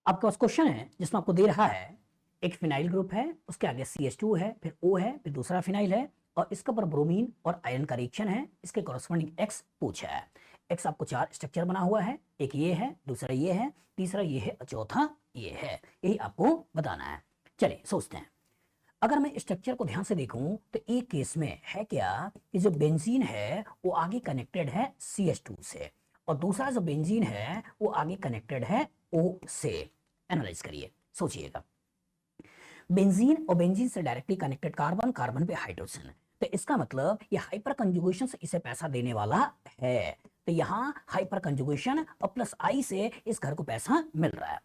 आपके पास क्वेश्चन है जिसमें आपको दे रहा है एक फिनाइल ग्रुप है, उसके आगे CH2 है, फिर O है, फिर दूसरा फिनाइल है और इसके ऊपर ब्रोमीन और आयरन का रिएक्शन है। इसके कॉरस्पॉन्डिंग X पूछा है। X आपको 4 स्ट्रक्चर बना हुआ है, एक ये है, दूसरा ये है, तीसरा ये है, चौथा ये है। यही आपको बताना है। चलिए सोचते हैं। अगर मैं स्ट्रक्चर को ध्यान से देखूं तो एक केस में है क्या कि जो बेंजीन है वो आगे कनेक्टेड है CH2 से और दूसरा जो बेंजीन है वो आगे कनेक्टेड है O से। एनालाइज करिए, सोचिएगा। बेंजीन और बेंजीन से डायरेक्टली कनेक्टेड कार्बन, कार्बन पे हाइड्रोजन, तो इसका मतलब ये हाइपर कंजुगेशन से इसे पैसा देने वाला है। तो यहाँ हाइपर कंजुगेशन और प्लस आई से इस घर को पैसा मिल रहा है।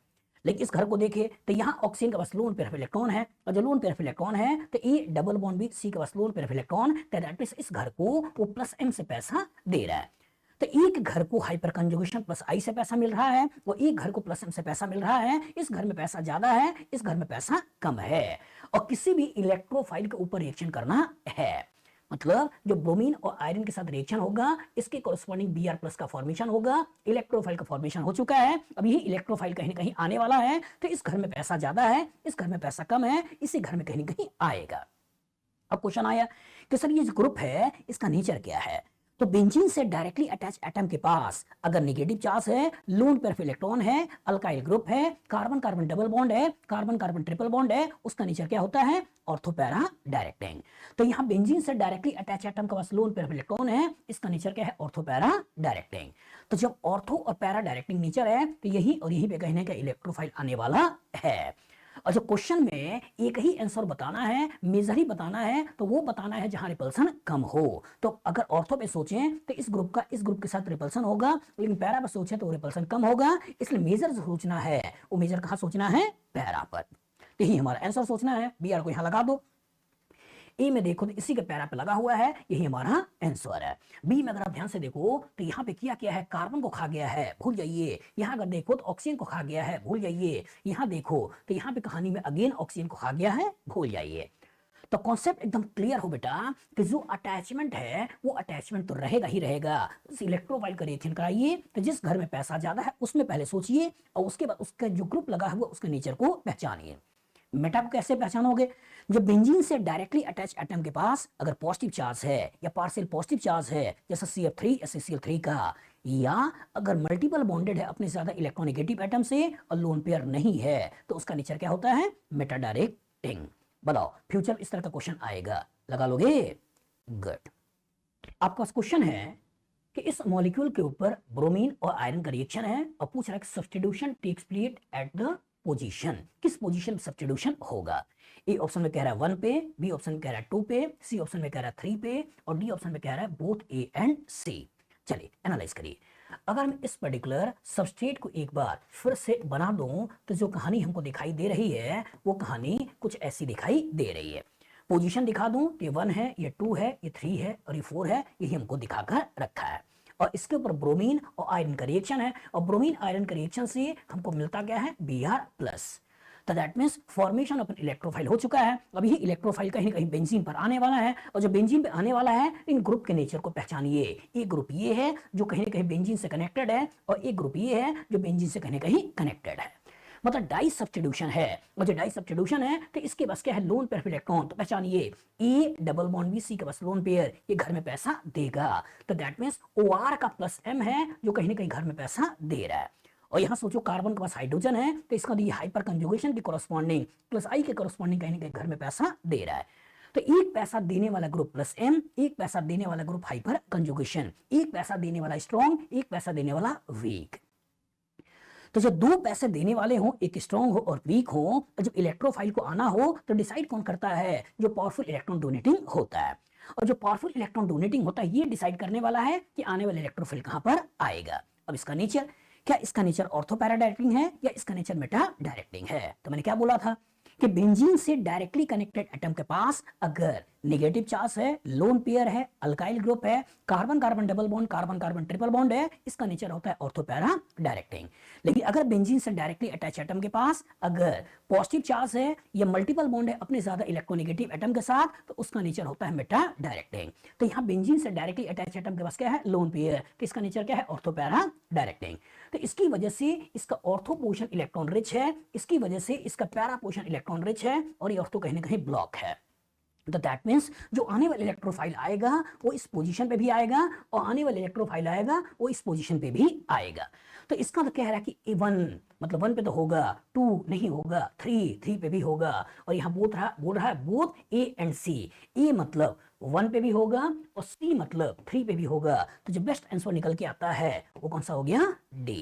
लेकिन इस घर को देखिए तो यहाँ ऑक्सीजन के पास लोन पेयर ऑफ इलेक्ट्रॉन है और जो लोन पेयर ऑफ इलेक्ट्रॉन है तो A double bond B C के पास लोन पेयर ऑफ इलेक्ट्रॉन, तो दैट मींस इस घर को वो प्लस एम से पैसा दे रहा है। तो एक घर को हाइपर कंजुगेशन प्लस आई से पैसा मिल रहा है, वो एक घर को प्लस एम से पैसा मिल रहा है। इस घर में पैसा ज्यादा है, इस घर में पैसा कम है और किसी भी इलेक्ट्रोफाइल के ऊपर रिएक्शन करना है। मतलब जो ब्रोमीन और आयरन के साथ रिएक्शन होगा इसके कोरस्पॉन्डिंग Br+ का फॉर्मेशन होगा। इलेक्ट्रोफाइल का फॉर्मेशन हो चुका है, अब यही इलेक्ट्रोफाइल कहीं ना कहीं आने वाला है। तो इस घर में पैसा ज्यादा है, इस घर में पैसा कम है, इसी घर में कहीं ना कहीं आएगा। अब क्वेश्चन आया कि सर ये जो ग्रुप है इसका नेचर क्या है। तो बेंजीन से डायरेक्टली अटैच एटम के पास अगर नेगेटिव चार्ज है, लोन पेयर ऑफ इलेक्ट्रॉन है, अल्काइल ग्रुप है, कार्बन कार्बन डबल बॉन्ड है, कार्बन कार्बन ट्रिपल बॉन्ड है, उसका नेचर क्या होता है, ऑर्थो पैरा डायरेक्टिंग। तो यहाँ बेंजीन से डायरेक्टली अटैच एटम के पास लोन पेयर ऑफ इलेक्ट्रॉन है, इसका नेचर क्या है, ऑर्थो पैरा डायरेक्टिंग। तो जब ऑर्थो और पैरा डायरेक्टिंग नेचर है तो यही और यही पे कहने का इलेक्ट्रोफाइल आने वाला है। और जो क्वेश्चन में एक ही आंसर बताना है, मेजर ही बताना है, तो वो बताना है जहां रिपल्सन कम हो। तो अगर ऑर्थो पे सोचें तो इस ग्रुप का इस ग्रुप के साथ रिपल्सन होगा, लेकिन पैरा पर सोचें तो रिपल्सन कम होगा। इसलिए मेजर सोचना है, वो मेजर कहां सोचना है, पैरा पर। यही हमारा आंसर सोचना है। Br को यहां लगा दो। ए में देखो तो इसी के पैरा पे लगा हुआ है, यही हमारा आंसर है। बी में अगर आप ध्यान से देखो तो यहाँ पे क्या है, कार्बन को खा गया है, भूल जाइए। यहाँ अगर देखो तो ऑक्सीजन को खा गया है, भूल जाइए। यहाँ देखो तो यहाँ पे कहानी में अगेन ऑक्सीजन को खा गया है, भूल जाइए। तो कॉन्सेप्ट एकदम क्लियर हो बेटा कि जो अटैचमेंट है वो अटैचमेंट तो रहेगा ही रहेगा। इलेक्ट्रोफाइल का रिएक्शन कराइए तो जिस घर में पैसा ज्यादा है उसमें पहले सोचिए और उसके बाद उसका जो ग्रुप लगा हुआ उसके नेचर को पहचानिए। मेटा को कैसे पहचानोगे, जब बेंजीन से डायरेक्टली अटैच एटम के पास अगर पॉजिटिव चार्ज है या पार्शियल पॉजिटिव चार्ज है जैसा CF3 SaCl3 का, या अगर मल्टीपल बॉन्डेड है अपने ज्यादा इलेक्ट्रोनेगेटिव एटम से और लोन पेयर नहीं है तो उसका नेचर क्या होता है, मेटा डायरेक्टिंग। बताओ फ्यूचर इस तरह का क्वेश्चन आएगा, लगा लोगे, गुड। आपके पास क्वेश्चन है कि इस मॉलिक्यूल के ऊपर ब्रोमीन और आयरन का रिएक्शन है और पूछ रहा है substitution takes place at the position, किस पोजीशन में सब्स्टिट्यूशन होगा। ए ऑप्शन में कह रहा है 1 पे, बी ऑप्शन में कह रहा है 2 पे, सी ऑप्शन में कह रहा है 3 पे और डी ऑप्शन में कह रहा है बोथ ए एंड सी। चलिए एनालाइज करिए। अगर मैं इस पर्टिकुलर सबस्ट्रेट को एक बार फिर से बना दूं तो जो कहानी हमको दिखाई दे रही है वो कहानी कुछ ऐसी दिखाई दे रही है। पोजीशन दिखा दूं, ये 1 है, ये 2 है, ये 3 है और ये 4 है, यही हमको दिखाकर रखा है। और इसके ऊपर ब्रोमीन और आयरन का रिएक्शन है और ब्रोमीन आयरन का रिएक्शन से हमको मिलता क्या है, Br+। तो that means formation of electrophile हो चुका है। अब ये इलेक्ट्रोफाइल कहीं ना कहीं बेंजीन पर आने वाला है और जो बेंजीन पे आने वाला है इन ग्रुप के नेचर को पहचानिए। एक ग्रुप ये है जो कहीं ना कहीं बेंजीन से कनेक्टेड है और एक ग्रुप ये है जो बेंजीन से कहीं ना कहीं कनेक्टेड है। मतलब डाई सब्स्टिट्यूशन है और जो डाई सब्स्टिट्यूशन है तो इसके पास क्या है, लोन पेयर ऑफ इलेक्ट्रॉन। तो पहचानिए A double bond B C के पास लोन पेयर, ये घर में पैसा देगा। तो दैट मींस OR का प्लस M है जो कहीं ना कहीं घर में पैसा दे रहा है। और यहां सोचो कार्बन के पास हाइड्रोजन है तो इसका ये हाइपर कंजुगेशन के कोरस्पॉन्डिंग प्लस आई के कोरस्पॉन्डिंग कहीं ना कहीं घर में पैसा दे रहा है। तो एक पैसा देने वाला ग्रुप प्लस M, एक पैसा देने वाला ग्रुप हाइपर कंजुगेशन, एक पैसा देने वाला स्ट्रॉन्ग, एक पैसा देने वाला वीक। तो जब दो पैसे देने वाले हो, एक स्ट्रॉन्ग हो और वीक हो, और जब इलेक्ट्रोफाइल को आना हो तो डिसाइड कौन करता है, जो पावरफुल इलेक्ट्रॉन डोनेटिंग होता है। और जो पावरफुल इलेक्ट्रॉन डोनेटिंग होता है ये डिसाइड करने वाला है कि आने वाला इलेक्ट्रोफाइल कहां पर आएगा। अब इसका नेचर क्या, इसका नेचर ऑर्थो पैरा डायरेक्टिंग है या इसका नेचर मेटा डायरेक्टिंग है। तो मैंने क्या बोला था कि बेंजीन से डायरेक्टली कनेक्टेड एटम के पास अगर नेगेटिव चार्ज है, लोन पेयर है, अल्काइल ग्रुप है, carbon carbon double bond, carbon carbon triple bond है, इसका नेचर होता है ऑर्थो पैरा डायरेक्टिंग। लेकिन अगर बेंजीन से डायरेक्टली अटैच एटम के पास अगर पॉजिटिव चार्ज है या मल्टीपल बॉन्ड है अपने ज्यादा इलेक्ट्रोनेगेटिव एटम के साथ तो उसका नेचर होता है मेटा डायरेक्टिंग। तो यहाँ बेंजीन से डायरेक्टली अटैच एटम के पास क्या है, लोन पेयर, तो इसका नेचर क्या है, ऑर्थो पैरा डायरेक्टिंग। तो इसकी वजह से इसका ऑर्थो पोजीशन इलेक्ट्रॉन रिच है, इसकी वजह से इसका पैरा पोजीशन इलेक्ट्रॉन रिच है और ये ऑर्थो कहीं ना कहीं ब्लॉक है। तो दैट मीन्स जो आने वाला इलेक्ट्रोफाइल आएगा वो इस पोजीशन पे भी आएगा और आने वाला इलेक्ट्रोफाइल आएगा वो इस पोजीशन पे भी आएगा। तो इसका तो कह रहा है कि A1 मतलब 1 पे तो होगा, 2 नहीं होगा, 3 पे भी होगा और यहाँ बोल रहा है both A and C। A मतलब 1 पे भी होगा और C मतलब 3 पे भी होगा। तो जो बेस्ट आंसर निकल के आता है वो कौन सा हो गया? D।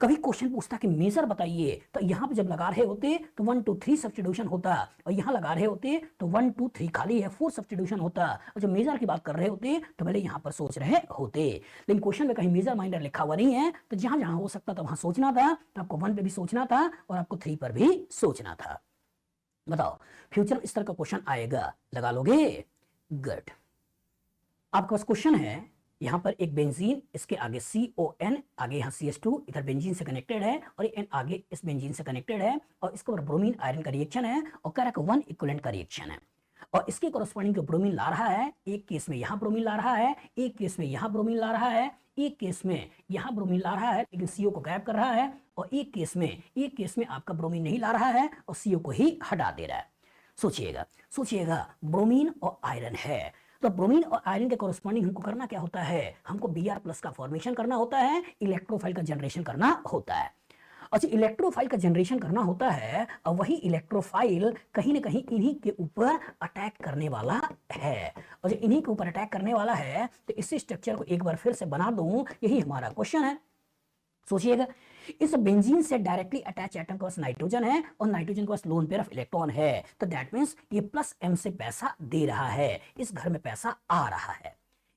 कभी क्वेश्चन पूछता कि मेजर बताइए, तो यहाँ पे जब लगा रहे होते तो 1 2 3 सब्स्टिट्यूशन होता और यहाँ लगा रहे होते तो 1 2 3 खाली है 4 सब्स्टिट्यूशन होता और जब मेजर की बात कर रहे होते तो पहले यहाँ पर सोच रहे होते। लेकिन क्वेश्चन में कहीं मेजर माइनर लिखा हुआ नहीं है, तो जहां जहां हो सकता था वहां सोचना था। तो आपको 1 पे भी सोचना था और आपको 3 पर भी सोचना था। बताओ फ्यूचर इस तरह का क्वेश्चन आएगा, लगा लोगे? गुड। आपके पास क्वेश्चन है यहाँ पर एक बेंजीन, इसके आगे CON, आगे यहाँ CH2 इधर बेंजीन से कनेक्टेड है और ये N आगे इस बेंजीन से कनेक्टेड है और इसके ऊपर ब्रोमीन आयरन का रिएक्शन है और कह रहा है 1 इक्विवेलेंट का रिएक्शन है और इसके कॉरस्पॉन्डिंग जो ब्रोमीन ला रहा है, एक केस में यहाँ ब्रोमीन ला रहा है, एक केस में यहाँ ब्रोमीन ला रहा है, एक केस में यहाँ ब्रोमीन ला रहा है लेकिन CO को गायब कर रहा है और एक केस में आपका ब्रोमीन नहीं ला रहा है और CO को ही हटा दे रहा है। सोचिएगा ब्रोमीन और आयरन है, तो ब्रोमीन और आयरन के कॉरस्पॉन्डिंग हमको करना क्या होता है? हमको Br+ का फॉर्मेशन करना होता है, इलेक्ट्रोफाइल का जनरेशन करना होता है। अच्छा, इलेक्ट्रोफाइल का जनरेशन करना होता है और वही इलेक्ट्रोफाइल कहीं ना कहीं इन्हीं के ऊपर अटैक करने वाला है और जब इन्हीं के ऊपर अटैक करने वाला है तो इस स्ट्रक्चर को एक बार फिर से बना दूं, यही हमारा क्वेश्चन है। सोचिएगा इस बेंजीन से डायरेक्टली अटैच एटम के पास नाइट्रोजन है और नाइट्रोजन के पास लोन पेयर ऑफ इलेक्ट्रॉन है, तो दैट मींस ये +m से पैसा दे रहा है, इस घर में पैसा आ रहा है।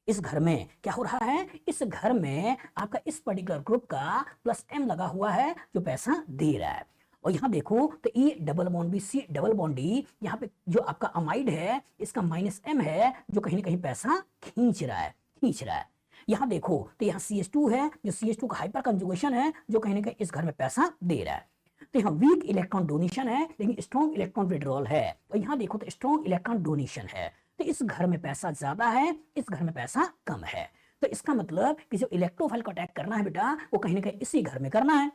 इस घर में क्या हो रहा है? इस घर में आपका इस पर्टिकुलर ग्रुप का +m लगा हुआ है जो पैसा दे रहा है। और यहाँ देखो तो E double bond B C double bond D, यहाँ पे जो आपका अमाइड है इसका -m है जो कहीं ना कहीं पैसा खींच रहा है। यहाँ देखो तो यहाँ CH2 है जो CH2 का हाइपर कंजुगेशन है जो कहीं ना कहीं इस घर में पैसा दे रहा है। तो यहाँ वीक इलेक्ट्रॉन डोनेशन है लेकिन स्ट्रॉन्ग इलेक्ट्रॉन विड्रॉल है और यहाँ देखो तो स्ट्रॉन्ग इलेक्ट्रॉन डोनेशन है। तो इस घर में पैसा ज्यादा है, इस घर में पैसा कम है। तो इसका मतलब कि जो इलेक्ट्रोफाइल को अटैक करना है बेटा वो कहीं ना कहीं इसी घर में करना है।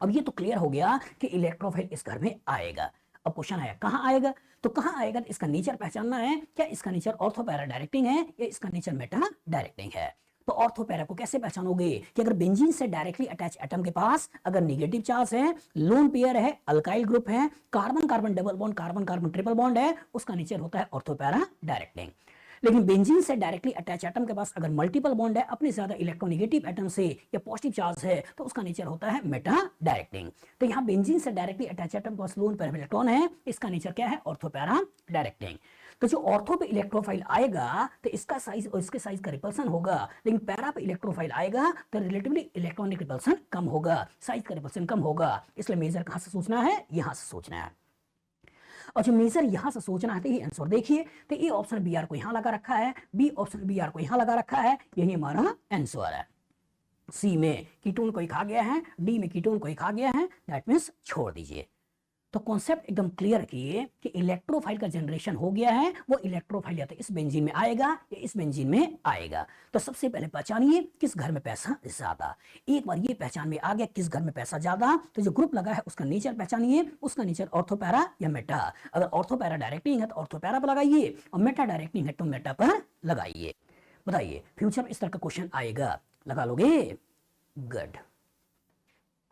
अब ये तो क्लियर हो गया कि इलेक्ट्रोफाइल इस घर में आएगा। अब क्वेश्चन आया कहाँ आएगा? तो कहाँ आएगा? तो इसका नेचर पहचानना है, क्या इसका नेचर ऑर्थो पैरा डायरेक्टिंग है या इसका नेचर मेटा डायरेक्टिंग है। तो ऑर्थो पैरा को कैसे पहचानोगे कि अगर बेंजीन से डायरेक्टली अटैच एटम के पास अगर नेगेटिव चार्ज है, लोन पेयर है, अल्काइल ग्रुप है, carbon carbon double bond, carbon carbon triple bond है, उसका नेचर होता है ऑर्थो पैरा डायरेक्टिंग। लेकिन बेंजीन से डायरेक्टली अटैच एटम के पास अगर मल्टीपल बॉन्ड है अपने ज्यादा इलेक्ट्रोनेगेटिव एटम से या पॉजिटिव चार्ज है तो उसका नेचर होता है मेटा डायरेक्टिंग। तो यहाँ बेंजीन से डायरेक्टली अटैच एटम के पास लोन पेयर इलेक्ट्रॉन है, इसका नेचर क्या है? Ortho para directing. तो जो ऑर्थो पे इलेक्ट्रोफाइल आएगा तो इसका साइज और इसके साइज का रिपल्सन होगा, लेकिन पैरा पे इलेक्ट्रोफाइल आएगा तो रिलेटिवली इलेक्ट्रॉनिक रिपल्सन कम होगा, साइज का रिपल्सन कम होगा। इसलिए मेजर कहां से सोचना है? यहां से सोचना है। और जो मेजर यहां से सोचना है तो ये आंसर देखिए तो ए ऑप्शन Br को यहां लगा रखा है, बी ऑप्शन Br को यहां लगा रखा है, यही हमारा आंसर है। सी में कीटोन को खा गया है, डी में कीटोन को खा गया है, दैट मींस छोड़ दीजिए। तो कॉन्सेप्ट एकदम क्लियर किए कि इलेक्ट्रोफाइल का जनरेशन हो गया है, वो इलेक्ट्रोफाइल या तो इस बेंजीन में आएगा या इस बेंजीन में आएगा। तो सबसे पहले पहचानिए किस घर में पैसा ज्यादा। एक बार ये पहचान में आ गया किस घर में पैसा ज्यादा, तो जो ग्रुप लगा है उसका नेचर पहचानिए, उसका नेचर ऑर्थोपैरा या मेटा। अगर ऑर्थोपैरा डायरेक्टिंग है तो ऑर्थोपैरा पर लगाइए और मेटा डायरेक्टिंग है तो मेटा पर लगाइए। बताइए फ्यूचर में इस तरह का क्वेश्चन आएगा, लगा लोगे? गुड।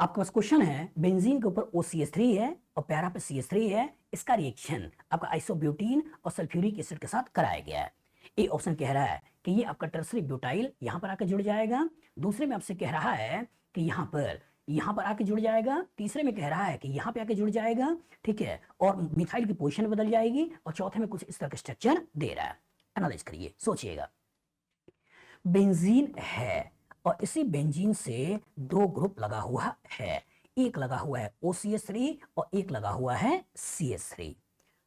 आपके पास क्वेश्चन है बेंजीन के ऊपर OCH3 है और पैरा पे CH3 है, इसका रिएक्शन आपका आइसोब्यूटीन और सल्फ्यूरिक एसिड के साथ कराया गया है। ए ऑप्शन कह रहा है कि ये आपका टर्सरी ब्यूटाइल यहां पर आकर जुड़ जाएगा, दूसरे में आपसे कह रहा है कि यहां पर आके जुड़ जाएगा, तीसरे में कह रहा है कि यहां पे आके जुड़ जाएगा, ठीक है, और मिथाइल की पोजीशन बदल जाएगी, और चौथे में कुछ इस तरह का स्ट्रक्चर दे रहा है। एनालाइज करिए, सोचिएगा। बेंजीन है और इसी बेंजीन से दो ग्रुप लगा हुआ है, एक लगा हुआ है OCH3 और एक लगा हुआ है CH3।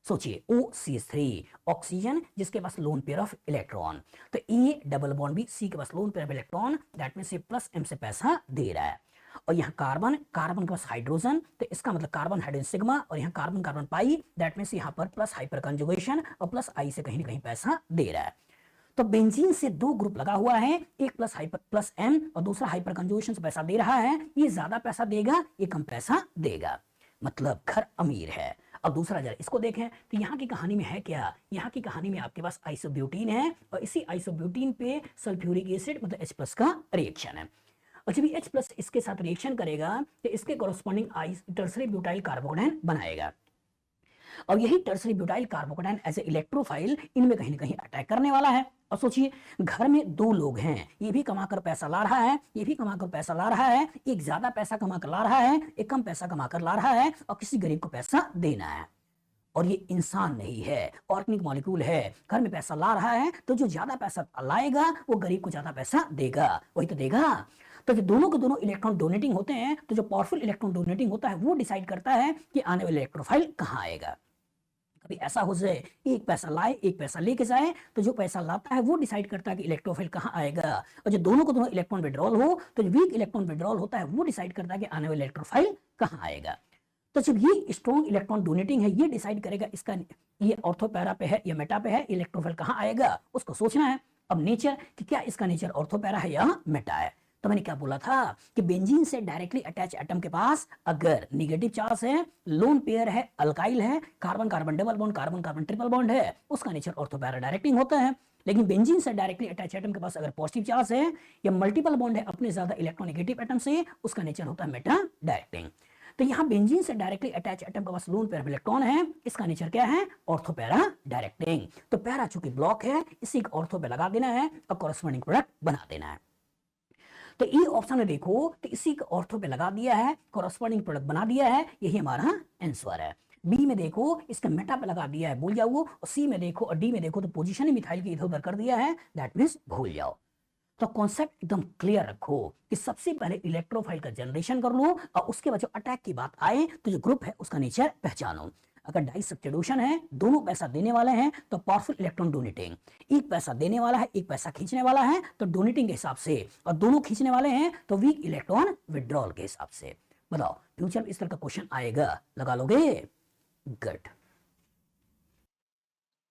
सोचिए OCH3 ऑक्सीजन जिसके पास लोन पेयर ऑफ इलेक्ट्रॉन, तो E double bond B C के पास lone pair of electron, that means ये +m से पैसा दे रहा है। और यहाँ कार्बन के पास हाइड्रोजन, तो इसका मतलब कार्बन हाइड्रोजन सिग्मा, और यहाँ carbon carbon pi, that means यहाँ पर प्लस हाइपर कंजुगेशन और प्लस I से कहीं ना कहीं पैसा दे रहा है। तो बेंजीन से दो ग्रुप लगा हुआ है, एक प्लस हाइपर प्लस एम और दूसरा हाइपर कंजुगेशन से पैसा दे रहा है, ये ज्यादा पैसा देगा, ये कम पैसा देगा, मतलब घर अमीर है। अब दूसरा जरा इसको देखें तो यहाँ की कहानी में है क्या, यहाँ की कहानी में आपके पास आइसोब्यूटीन है और इसी आइसोब्यूटीन पे सल्फ्यूरिक एसिड मतलब H+ का रिएक्शन है, और जब ये H+ इसके साथ रिएक्शन करेगा तो इसके कॉरस्पॉन्डिंग टर्सरी ब्यूटाइल कार्बोकेटायन बनाएगा, और यही tertiary butyl carbocation as a electrophile इनमें कहीं ना कहीं अटैक करने वाला है। और सोचिए घर में दो लोग हैं, ये भी कमाकर पैसा ला रहा है, ये भी कमाकर पैसा ला रहा है, एक ज्यादा पैसा कमाकर ला रहा है, एक कम पैसा कमाकर ला रहा है, और किसी गरीब को पैसा देना है। और ये इंसान नहीं है, ऑर्गेनिक मॉलिक्यूल है, घर में पैसा ला रहा है, तो जो ज्यादा पैसा लाएगा वो गरीब को ज्यादा पैसा देगा, वही तो देगा। तो जो दोनों के दोनों इलेक्ट्रॉन डोनेटिंग होते हैं, तो जो पावरफुल इलेक्ट्रॉन डोनेटिंग होता है वो डिसाइड करता है कि आने वाले इलेक्ट्रोफाइल कहाँ आएगा। कभी ऐसा हो जाए एक पैसा लाए एक पैसा लेके जाए, तो जो पैसा लाता है वो डिसाइड करता है कि इलेक्ट्रोफाइल कहाँ आएगा, और जो दोनों को दोनों इलेक्ट्रॉन विड्रॉल हो, तो जो वीक इलेक्ट्रॉन विड्रॉल होता है वो डिसाइड करता है कि आने वाले इलेक्ट्रोफाइल कहाँ आएगा। तो जब ये स्ट्रॉन्ग इलेक्ट्रॉन डोनेटिंग है, ये डिसाइड करेगा इसका ये ऑर्थो पैरा पे है या मेटा पे है, इलेक्ट्रोफाइल कहाँ आएगा उसको सोचना है। अब नेचर कि क्या इसका नेचर ऑर्थो पैरा है या मेटा है। तो मैंने क्या बोला था कि बेंजीन से डायरेक्टली अटैच एटम के पास अगर नेगेटिव चार्ज है, लोन पेयर है, अल्काइल है, carbon carbon double bond, carbon carbon triple bond है, उसका नेचर ऑर्थो पैरा डायरेक्टिंग होता है। लेकिन बेंजीन से डायरेक्टली अटैच एटम के पास अगर पॉजिटिव चार्ज है या मल्टीपल बॉन्ड है अपने ज्यादा इलेक्ट्रोनेगेटिव एटम से, उसका नेचर होता है मेटा डायरेक्टिंग। तो यहाँ बेंजीन से डायरेक्टली अटैच एटम के पास लोन पेयर इलेक्ट्रॉन है, इसका नेचर क्या है ऑर्थो पैरा डायरेक्टिंग। तो पैरा चूंकि ब्लॉक है, इसी को ऑर्थो पे लगा देना है और कॉरस्पॉन्डिंग प्रोडक्ट बना देना है। तो ये ऑप्शन में देखो तो इसी को ऑर्थो पे लगा दिया है, कॉरस्पॉन्डिंग प्रोडक्ट बना दिया है, यही हमारा आंसर है। बी में देखो इसका मेटा पे लगा दिया है, भूल जाओ, और सी में देखो और डी में देखो तो पोजीशन ही मिथाइल की इधर उधर कर दिया है, दैट मींस भूल जाओ। तो कॉन्सेप्ट एकदम क्लियर रखो कि सबसे पहले इलेक्ट्रोफाइल का जनरेशन कर लो और उसके बाद जो अटैक की बात आए तो जो ग्रुप है उसका नेचर पहचानो। अगर डाई सब्स्टिट्यूशन है, दोनों पैसा देने वाले हैं तो पावरफुल इलेक्ट्रॉन डोनेटिंग, एक पैसा देने वाला है एक पैसा खींचने वाला है तो डोनेटिंग के हिसाब से, और दोनों खींचने वाले हैं तो वीक इलेक्ट्रॉन विड्रॉल के हिसाब से। बताओ फ्यूचर में इस तरह का क्वेश्चन आएगा, लगा लोगे? गुड।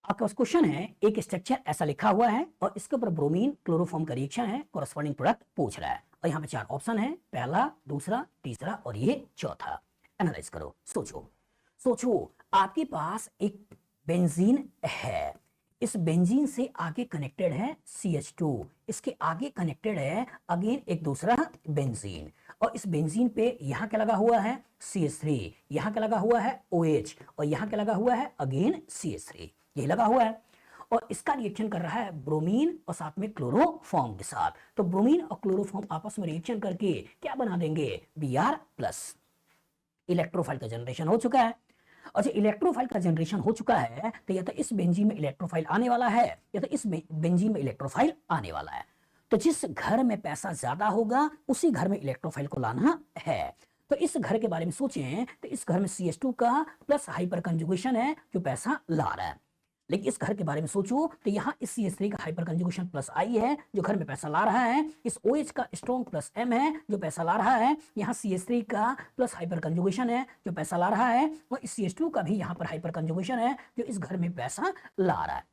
आपके पास क्वेश्चन है, एक स्ट्रक्चर ऐसा लिखा हुआ है और इसके ऊपर ब्रोमीन क्लोरोफॉर्म का रिएक्शन है, कॉरस्पॉन्डिंग प्रोडक्ट पूछ रहा है, और यहाँ पे 4 ऑप्शन है, पहला, दूसरा, तीसरा और ये चौथा। एनालाइज करो, सोचो सोचो। आपके पास एक बेंजीन है, इस बेंजीन से आगे कनेक्टेड है CH2, इसके आगे कनेक्टेड है अगेन एक दूसरा बेंजीन, और इस बेंजीन पे यहाँ क्या लगा हुआ है CH3, यहाँ क्या लगा हुआ है OH, और यहाँ क्या लगा हुआ है अगेन CH3, यही लगा हुआ है। और इसका रिएक्शन कर रहा है ब्रोमीन और साथ में क्लोरोफॉर्म के साथ। तो ब्रोमीन और क्लोरोफॉर्म आपस में रिएक्शन करके क्या बना देंगे Br+। इलेक्ट्रोफाइल का जनरेशन हो चुका है, और जब इलेक्ट्रोफाइल का जनरेशन हो चुका है तो या तो इस बेंजीन में इलेक्ट्रोफाइल आने वाला है या तो इस बेंजीन में इलेक्ट्रोफाइल आने वाला है। तो जिस घर में पैसा ज्यादा होगा उसी घर में इलेक्ट्रोफाइल को लाना है। तो इस घर के बारे में सोचें तो इस घर में CH2 का प्लस हाइपर कंजुगेशन है जो पैसा ला रहा है, लेकिन इस घर के बारे में सोचो तो यहाँ इस CH3 का हाइपर कंजुगेशन प्लस I है जो घर में पैसा ला रहा है, इस OH का स्ट्रॉन्ग प्लस M है जो पैसा ला रहा है, यहाँ CH3 का प्लस हाइपर कंजुगेशन है जो पैसा ला रहा है, और इस CH2 का भी यहाँ पर हाइपर कंजुगेशन है जो इस घर में पैसा ला रहा है।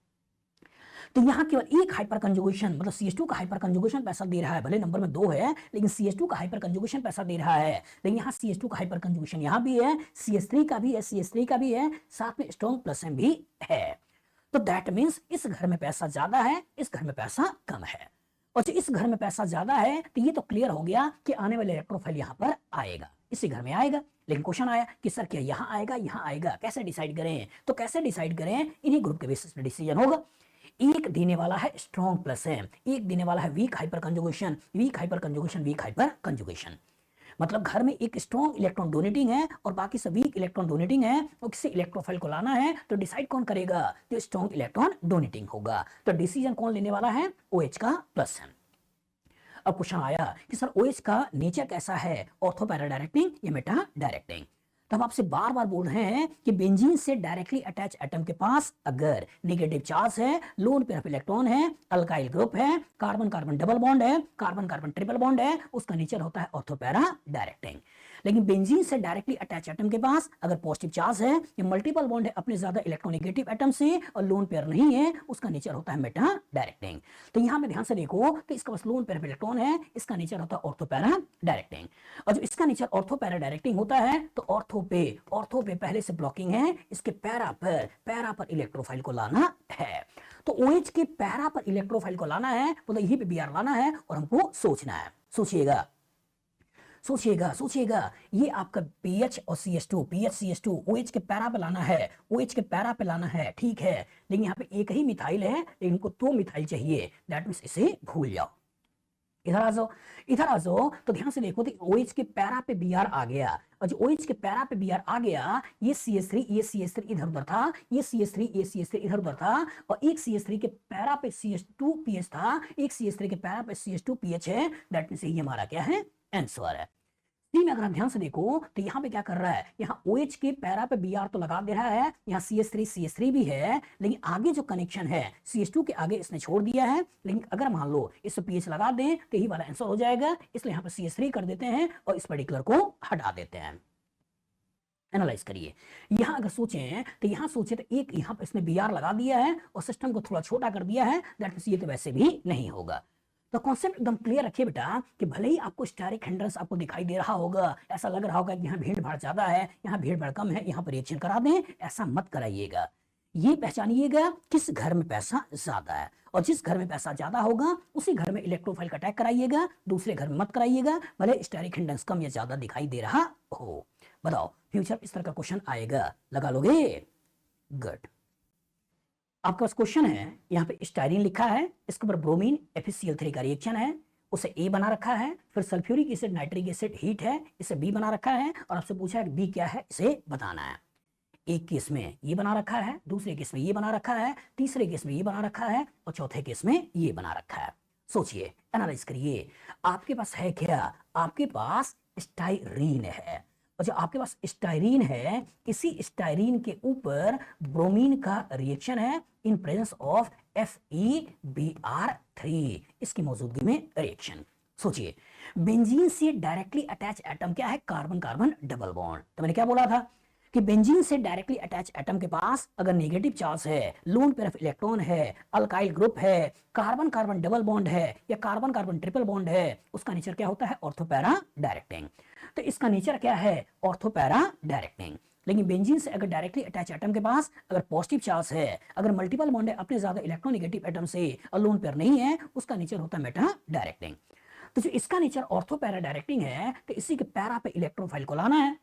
तो यहाँ केवल एक हाइपर कंजुगेशन मतलब CH2 का हाइपर कंजुगेशन पैसा दे रहा है, भले नंबर में 2 है लेकिन CH2 का हाइपर कंजुगेशन पैसा दे रहा है, लेकिन यहाँ CH2 का हाइपर कंजुगेशन यहाँ भी है, CH3 का भी है, CH3 का भी है, साथ में स्ट्रॉन्ग प्लस M भी है। तो दैट मीन्स इस घर में पैसा ज्यादा है, इस घर में पैसा कम है, और जो इस घर में पैसा ज्यादा है तो ये तो क्लियर हो गया कि आने वाले इलेक्ट्रोफाइल यहाँ पर आएगा, इसी घर में आएगा। लेकिन क्वेश्चन आया कि सर क्या यहाँ आएगा यहाँ आएगा, कैसे डिसाइड करें? तो कैसे डिसाइड करें, इन्हीं ग्रुप के बेसिस पे डिसीजन होगा। एक देने वाला है स्ट्रॉन्ग प्लस M, एक देने वाला है weak hyperconjugation, weak hyperconjugation, weak hyperconjugation. मतलब घर में एक स्ट्रॉन्ग इलेक्ट्रॉन डोनेटिंग है और बाकी सब वीक इलेक्ट्रॉन डोनेटिंग है, और किसी इलेक्ट्रोफाइल को लाना है तो डिसाइड कौन करेगा? तो स्ट्रॉन्ग इलेक्ट्रॉन डोनेटिंग होगा। तो डिसीजन कौन लेने वाला है? OH का प्लस M। अब क्वेश्चन आया कि सर OH का नेचर कैसा है, ऑर्थो पैरा डायरेक्टिंग या मेटा डायरेक्टिंग? तो हम आपसे बार बार बोल रहे हैं कि बेंजीन से डायरेक्टली अटैच एटम के पास अगर नेगेटिव चार्ज है, लोन पेयर ऑफ इलेक्ट्रॉन है, अल्काइल ग्रुप है, कार्बन कार्बन डबल बॉन्ड है, कार्बन कार्बन ट्रिपल बॉन्ड है, उसका नेचर होता है ऑर्थो पैरा डायरेक्टिंग। लेकिन बेंजीन से डायरेक्टली अटैच एटम के पास अगर पॉजिटिव चार्ज है या मल्टीपल बॉन्ड है अपने ज्यादा इलेक्ट्रोनेगेटिव एटम से और लोन पेयर नहीं है, उसका नेचर होता है मेटा डायरेक्टिंग। तो यहां पे ध्यान से देखो कि इसका पास लोन पेयर इलेक्ट्रॉन है, इसका नेचर होता है ऑर्थो पैरा डायरेक्टिंग। और जो इसका नेचर ऑर्थो पैरा डायरेक्टिंग होता है तो ऑर्थो पे पहले से ब्लॉकिंग है, इसके पैरा पर इलेक्ट्रोफाइल को लाना है। तो OH के पैरा पर इलेक्ट्रोफाइल को लाना है, मतलब यही पे Br लाना है और हमको सोचना है। सोचिएगा ये आपका PH और CH2 OH के पैरा पे लाना है, ठीक है। लेकिन यहाँ पे एक ही मिथाइल है, लेकिन इनको 2 मिथाइल चाहिए, दैट मींस इसे भूल जाओ। इधर आ जाओ तो ध्यान से देखो, तो OH के पैरा पे Br आ गया, और जो OH के पैरा पे Br आ गया, ये CH3 इधर उधर था, ये CH3 इधर उधर था, और एक CH3 के पैरा पे CH2PH था, एक CH3 के पैरा पे CH2PH है, दैट मींस ये हमारा क्या है, आंसर है। सी में अगर आप ध्यान से देखो तो यहाँ पे क्या कर रहा है, यहाँ OH के पैरा पे Br तो लगा दे रहा है, यहाँ CH3 भी है, लेकिन आगे जो कनेक्शन है CH2 के आगे इसने छोड़ दिया है। लेकिन अगर मान लो इस PH लगा दें तो यही वाला आंसर हो जाएगा, इसलिए यहाँ पे CH3 कर देते हैं और इस पर्टिकुलर को हटा देते हैं। एनालाइज करिए, यहां अगर सोचें तो यहां सोचे तो एक यहां पर इसने Br लगा दिया है और सिस्टम को थोड़ा छोटा कर दिया है, दैट मींस ये तो वैसे भी नहीं होगा। तो कॉन्सेप्ट एकदम क्लियर रखिए बेटा कि भले ही आपको स्टेरिक हिंड्रेंस आपको दिखाई दे रहा होगा, ऐसा लग रहा होगा कि यहाँ भीड़ भाड़ ज्यादा है, यहाँ भीड़ भाड़ कम है, यहाँ पर रिएक्शन करा दें, ऐसा मत कराइएगा। ये पहचानिएगा किस घर में पैसा ज्यादा है, और जिस घर में पैसा ज्यादा होगा उसी घर में इलेक्ट्रोफाइल का अटैक कराइएगा, दूसरे घर में मत कराइएगा, भले स्टेरिक हिंड्रेंस कम या ज्यादा दिखाई दे रहा हो। बताओ फ्यूचर इस तरह का क्वेश्चन आएगा, लगा लोगे? गुड। आपके पास क्वेश्चन है, यहाँ पे स्टाइरिन लिखा है, इसके ऊपर ब्रोमीन FeCl3 का रिएक्शन है, उसे A बना रखा है, फिर sulphuric acid nitric acid heat है, इसे B बना रखा है, और आपसे पूछा है B क्या है, इसे बताना है। एक केस में ये बना रखा है, दूसरे केस में ये बना रखा है, तीसरे केस में ये बना रखा है, और चौथे केस में ये बना रखा है। सोचिए, एनालाइज करिए, आपके पास है क्या? आपके पास स्टाइरीन है, और जो आपके पास स्टाइरीन है, इसी स्टाइरीन के ऊपर ब्रोमीन का रिएक्शन है इन प्रेजेंस ऑफ FeBr3, इसकी मौजूदगी में रिएक्शन। सोचिए, बेंजीन से डायरेक्टली अटैच एटम क्या है? Carbon carbon double bond. तो मैंने क्या बोला था कि बेंजीन से डायरेक्टली अटैच एटम के पास अगर नेगेटिव चार्ज है, लोन पेयर ऑफ इलेक्ट्रॉन है, अल्काइल ग्रुप है, कार्बन कार्बन डबल बॉन्ड है या कार्बन कार्बन ट्रिपल बॉन्ड है, उसका नेचर क्या होता है? Ortho para directing. तो इसका नेचर क्या है? Ortho para directing. लेकिन बेंजीन से अगर डायरेक्टली अटैच एटम के पास अगर पॉजिटिव चार्ज है, अगर मल्टीपल बॉन्ड है अपने ज्यादा इलेक्ट्रोनेगेटिव एटम से और लोन पेयर नहीं है, उसका नेचर होता है मेटा डायरेक्टिंग। तो जो इसका नेचर ऑर्थो पैरा डायरेक्टिंग है, तो इसी के पैरा पे इलेक्ट्रोफाइल को लाना है।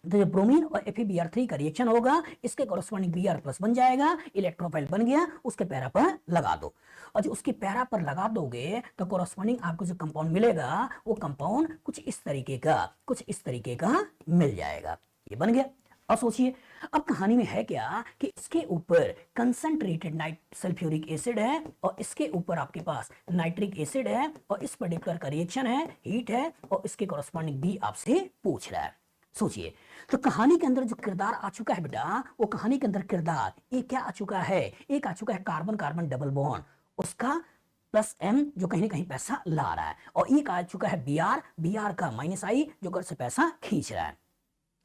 तो जो ब्रोमीन और FeBr3 का रिएक्शन होगा, इसके कॉरस्पॉन्डिंग Br+ बन जाएगा, इलेक्ट्रोफाइल बन गया, उसके पैरा पर लगा दो, और जो उसके पैरा पर लगा दोगे तो कॉरस्पॉन्डिंग आपको जो कंपाउंड मिलेगा वो कंपाउंड कुछ इस तरीके का मिल जाएगा। ये बन गया। अब सोचिए, अब कहानी में है क्या कि इसके ऊपर कंसंट्रेटेड सल्फ्यूरिक एसिड है और इसके ऊपर आपके पास नाइट्रिक एसिड है, और इस पर्टिकुलर का रिएक्शन है, हीट है, और इसके कॉरस्पॉन्डिंग B आपसे पूछ रहा है। सोचिए, तो कहानी के अंदर जो किरदार आ चुका है बेटा, वो कहानी के अंदर किरदार एक क्या आ चुका है? एक आ चुका है कार्बन कार्बन डबल बॉन्ड, उसका +M जो कहीं ना कहीं पैसा ला रहा है, और एक आ चुका है Br का -I जो घर से पैसा खींच रहा है।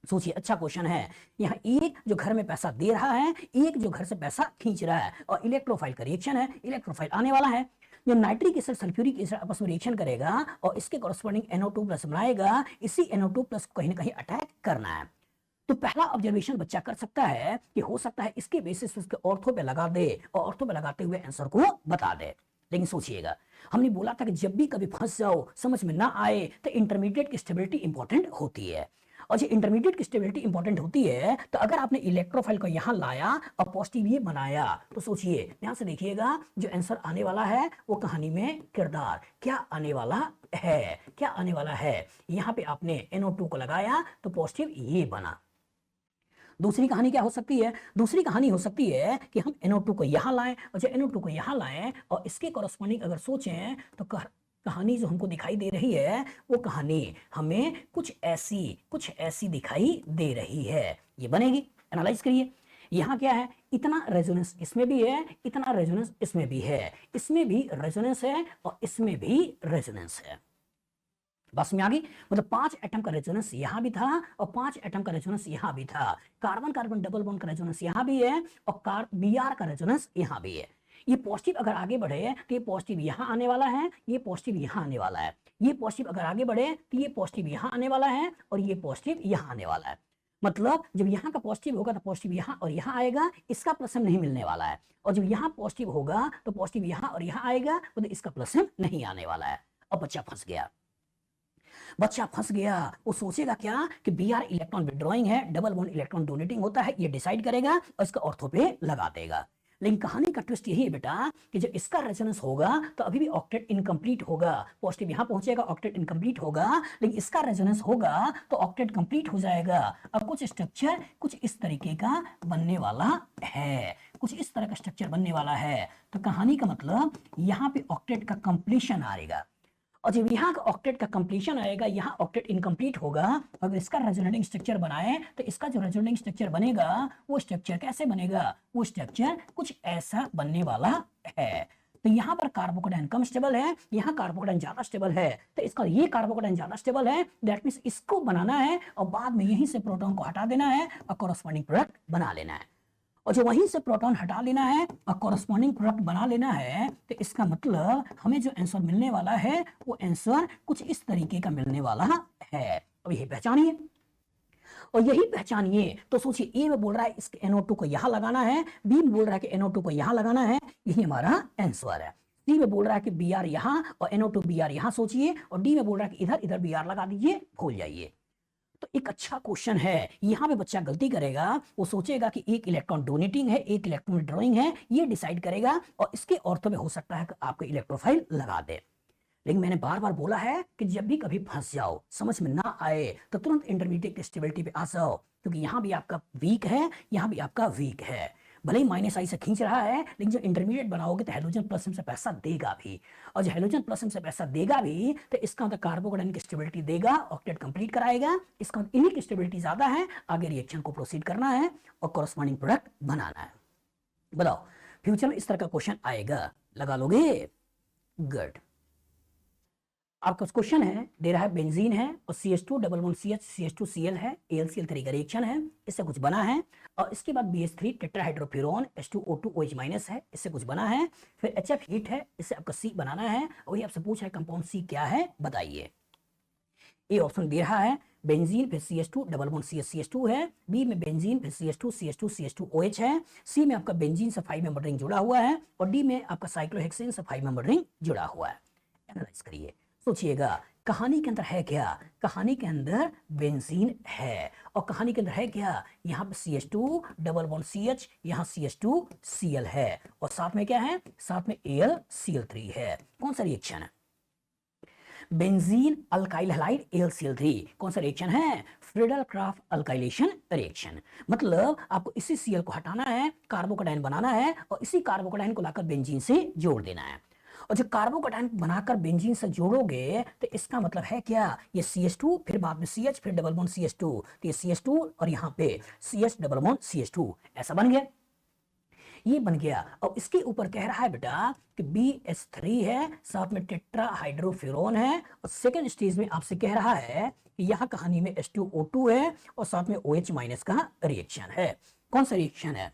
सोचिए, अच्छा क्वेश्चन है, यहाँ एक जो घर में पैसा दे रहा है, एक जो घर से पैसा खींच रहा है, और इलेक्ट्रोफाइल का रिएक्शन है, इलेक्ट्रोफाइल आने वाला है। जो नाइट्रिक एसिड सल्फ्यूरिक एसिड आपस में रिएक्शन करेगा और इसके कॉरस्पॉन्डिंग NO2+ बनाएगा, इसी NO2+ को कहीं ना कहीं अटैक करना है। तो पहला ऑब्जर्वेशन बच्चा कर सकता है कि हो सकता है इसके बेसिस उसके ऑर्थो पे लगा दे और ऑर्थो पे लगाते हुए आंसर को बता दे। लेकिन सोचिएगा, हमने बोला था कि जब भी कभी फंस जाओ, समझ में ना आए, तो इंटरमीडिएट की स्टेबिलिटी इंपॉर्टेंट होती है, और जो इंटरमीडिएट की स्टेबिलिटी इंपॉर्टेंट होती है, तो अगर आपने इलेक्ट्रोफाइल को यहां लाया और पॉजिटिव ये बनाया, तो सोचिए, ध्यान से देखिएगा, जो आंसर आने वाला है वो कहानी में किरदार क्या आने वाला है। यहां पे आपने NO2 को लगाया तो पॉजिटिव ये बना। दूसरी कहानी क्या हो सकती है? दूसरी कहानी हो सकती है कि हम NO2 को यहां लाएं, और जो NO2 को यहां लाएं और इसके कॉरस्पॉन्डिंग अगर सोचें तो कहानी जो हमको दिखाई दे रही है, वो कहानी हमें कुछ ऐसी दिखाई दे रही है। ये बनेगी। एनालाइज करिए, यहाँ क्या है? इतना रेजोनेंस इसमें भी है, इतना रेजोनेंस इसमें भी है, इसमें भी रेजोनेंस है और इसमें भी रेजोनेंस है। बस में आ गई। मतलब 5 एटम का रेजोनेंस यहां भी था और 5 एटम का रेजोनेंस यहां भी था। कार्बन कार्बन डबल बॉन्ड का रेजोनेंस यहां भी है और Br का रेजोनेंस यहां भी है। ये पॉजिटिव अगर आगे बढ़े तो ये पॉजिटिव यहां आने वाला है, ये पॉजिटिव यहां आने वाला है। ये पॉजिटिव अगर आगे बढ़े तो ये पॉजिटिव यहां आने वाला है और ये पॉजिटिव यहां आने वाला है। मतलब जब यहाँ का पॉजिटिव होगा तो पॉजिटिव यहाँ और यहाँ आएगा, इसका प्लस हम नहीं मिलने वाला है। और जब यहाँ पॉजिटिव होगा तो पॉजिटिव यहाँ और यहाँ आएगा, तो इसका प्लस हम नहीं आने वाला है। अब बच्चा फंस गया, बच्चा फंस गया। वो सोचेगा क्या कि Br इलेक्ट्रॉन विड्रॉइंग है, डबल बॉन्ड इलेक्ट्रॉन डोनेटिंग होता है, ये डिसाइड करेगा और इसका ऑर्थो पे लगा देगा। लेकिन कहानी का ट्विस्ट यही है बेटा कि जब इसका रेजोनेंस होगा तो अभी भी ऑक्टेट इनकम्प्लीट होगा। पॉजिटिव यहां पहुंचेगा, ऑक्टेट इनकम्प्लीट होगा, लेकिन इसका रेजोनेंस होगा तो ऑक्टेट कंप्लीट हो जाएगा। अब कुछ स्ट्रक्चर कुछ इस तरीके का बनने वाला है, कुछ इस तरह का स्ट्रक्चर बनने वाला है। तो कहानी का मतलब यहाँ पे ऑक्टेट का कंप्लीशन आएगा और जब यहाँ का ऑक्टेट का कंप्लीशन आएगा, यहाँ ऑक्टेट इनकम्प्लीट होगा। अगर इसका रेजोनेटिंग स्ट्रक्चर बनाए तो इसका जो रेजोनेटिंग स्ट्रक्चर बनेगा वो स्ट्रक्चर कैसे बनेगा? वो स्ट्रक्चर कुछ ऐसा बनने वाला है। तो यहाँ पर कार्बोकेटाइन कम स्टेबल है, यहाँ कार्बोकेटाइन ज्यादा स्टेबल है। तो इसका ये कार्बोकेटाइन ज्यादा स्टेबल है, दैट मींस इसको बनाना है और बाद में यहीं से प्रोटॉन को हटा देना है और कॉरस्पॉन्डिंग प्रोडक्ट बना लेना है। और जो वहीं से प्रोटॉन हटा लेना है और कॉरस्पॉन्डिंग प्रोडक्ट बना लेना है, तो इसका मतलब हमें जो आंसर मिलने वाला है वो आंसर कुछ इस तरीके का मिलने वाला है। अब यही पहचानिए और यही पहचानिए। तो सोचिए, ए में बोल रहा है इसके NO2 को यहां लगाना है, बी में बोल रहा है कि NO2 को यहां लगाना है, यही हमारा आंसर है। सी में बोल रहा है कि Br यहां और NO2 Br यहां सोचिए, और डी में बोल रहा है कि इधर इधर Br लगा दीजिए, भूल जाइए। तो एक अच्छा क्वेश्चन है। यहाँ पे बच्चा गलती करेगा, वो सोचेगा कि एक इलेक्ट्रॉन डोनेटिंग है, एक इलेक्ट्रॉन विड्रॉइंग है, ये डिसाइड करेगा और इसके ऑर्थो में हो सकता है कि आपको इलेक्ट्रोफाइल लगा दे। लेकिन मैंने बार बार बोला है कि जब भी कभी फंस जाओ, समझ में ना आए, तो तुरंत इंटरमीडिएट स्टेबिलिटी पे आ जाओ, क्योंकि यहाँ भी आपका वीक है, यहाँ भी आपका वीक है। भले ही माइनस आई से खींच रहा है, लेकिन जब इंटरमीडिएट बनाओगे तो हाइड्रोजन प्लस से पैसा देगा भी, और जो हाइड्रोजन प्लस से पैसा देगा भी तो इसका मतलब कार्बोकेटाइन की स्टेबिलिटी देगा, ऑक्टेट कंप्लीट कराएगा। इसका मतलब इन्हीं की स्टेबिलिटी ज्यादा है, आगे रिएक्शन को प्रोसीड करना है और कॉरस्पॉन्डिंग प्रोडक्ट बनाना है। बताओ, फ्यूचर में इस तरह का क्वेश्चन आएगा, लगा लोगे? गुड। आपका क्वेश्चन है, दे रहा है बेंजीन है और CH2 double bond CH CH2Cl है, AlCl3 का रिएक्शन है, इससे कुछ बना है। और इसके बाद BH3 टेट्राहाइड्रोफ्यूरॉन H2O2OH माइनस है, इससे कुछ बना है। फिर HF हीट है, इससे आपका C बनाना है। और ये आपसे पूछा है कंपाउंड C क्या है, बताइए। ए ऑप्शन दे रहा है बेंजीन, फिर CH2 double bond CH CH2 है, बी में बेंजीन, फिर CH2 CH2 CH2OH है, सी में आपका बेंजीन से 5 मेंबर रिंग जुड़ा हुआ है, और डी में आपका साइक्लोहेक्सेन से 5 मेंबर रिंग जुड़ा हुआ है। एनालाइज करिए, सोचिएगा कहानी के अंदर है क्या? कहानी के अंदर बेंजीन है, और कहानी के अंदर है क्या? यहाँ पे CH2 डबल बॉन्ड CH, यहाँ CH2Cl है, और साथ में क्या है? साथ में AlCl3 है। कौन सा रिएक्शन है? Benzene alkyl halide AlCl3। कौन सा रिएक्शन है? Friedel-Crafts alkylation reaction. मतलब आपको इसी Cl को हटाना है, कार्बोकेटाइन बनाना है, और इसी कार्बोकेटाइन को लाकर बेंजीन से जोड़ देना है। और जब कार्बोकेटाइन बनाकर बेंजीन से जोड़ोगे तो इसका मतलब है क्या? ये CH2, फिर बाद में CH, फिर डबल बॉन्ड CH2, तो ये CH2 और यहाँ पे CH डबल बॉन्ड CH2, ऐसा बन गया। ये बन गया। और इसके ऊपर कह रहा है बेटा कि BH3 है, साथ में टेट्राहाइड्रोफ्यूरॉन है, और सेकंड स्टेज में आपसे कह रहा है कि यहाँ कहानी में H2O2 है और साथ में OH माइनस का रिएक्शन है। कौन सा रिएक्शन है?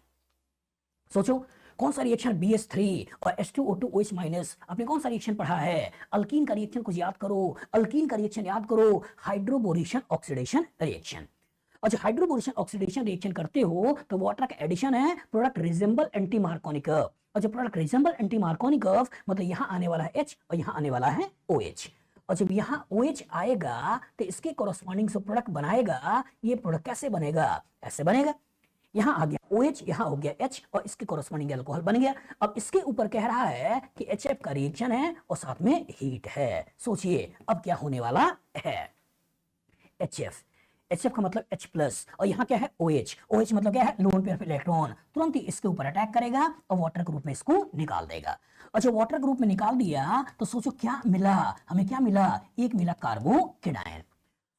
सोचो, कौन सा रिएक्शन? BH3 और H2O2OH माइनस। आपने कौन सा रिएक्शन पढ़ा है? अल्कीन का रिएक्शन कुछ याद करो, अल्कीन का रिएक्शन याद करो, हाइड्रोबोरेशन ऑक्सीडेशन रिएक्शन। और जो हाइड्रोबोरेशन ऑक्सीडेशन रिएक्शन करते हो तो वाटर का एडिशन है, product resemble anti Markovnikov curve, और जो product resemble anti Markovnikov curve मतलब यहाँ आने वाला है H और यहाँ आने वाला है OH, और जब यहाँ OH आएगा तो इसके कॉरस्पॉन्डिंग से प्रोडक्ट बनाएगा। ये प्रोडक्ट कैसे बनेगा? ऐसे बनेगा, यहाँ आ गया OH, यहाँ हो गया H, और इसके कॉरस्पॉन्डिंग अल्कोहल बन गया। अब इसके ऊपर कह रहा है कि HF का रिएक्शन है और साथ में हीट है। सोचिए अब क्या होने वाला है? HF का मतलब H+, और यहाँ क्या है? OH मतलब क्या है? Lone pair electron. तुरंत ही इसके ऊपर अटैक करेगा और वाटर के रूप में इसको निकाल देगा। और जब वाटर के रूप में निकाल दिया तो सोचो क्या मिला हमें? क्या मिला? एक मिला कार्बोकेटाइन।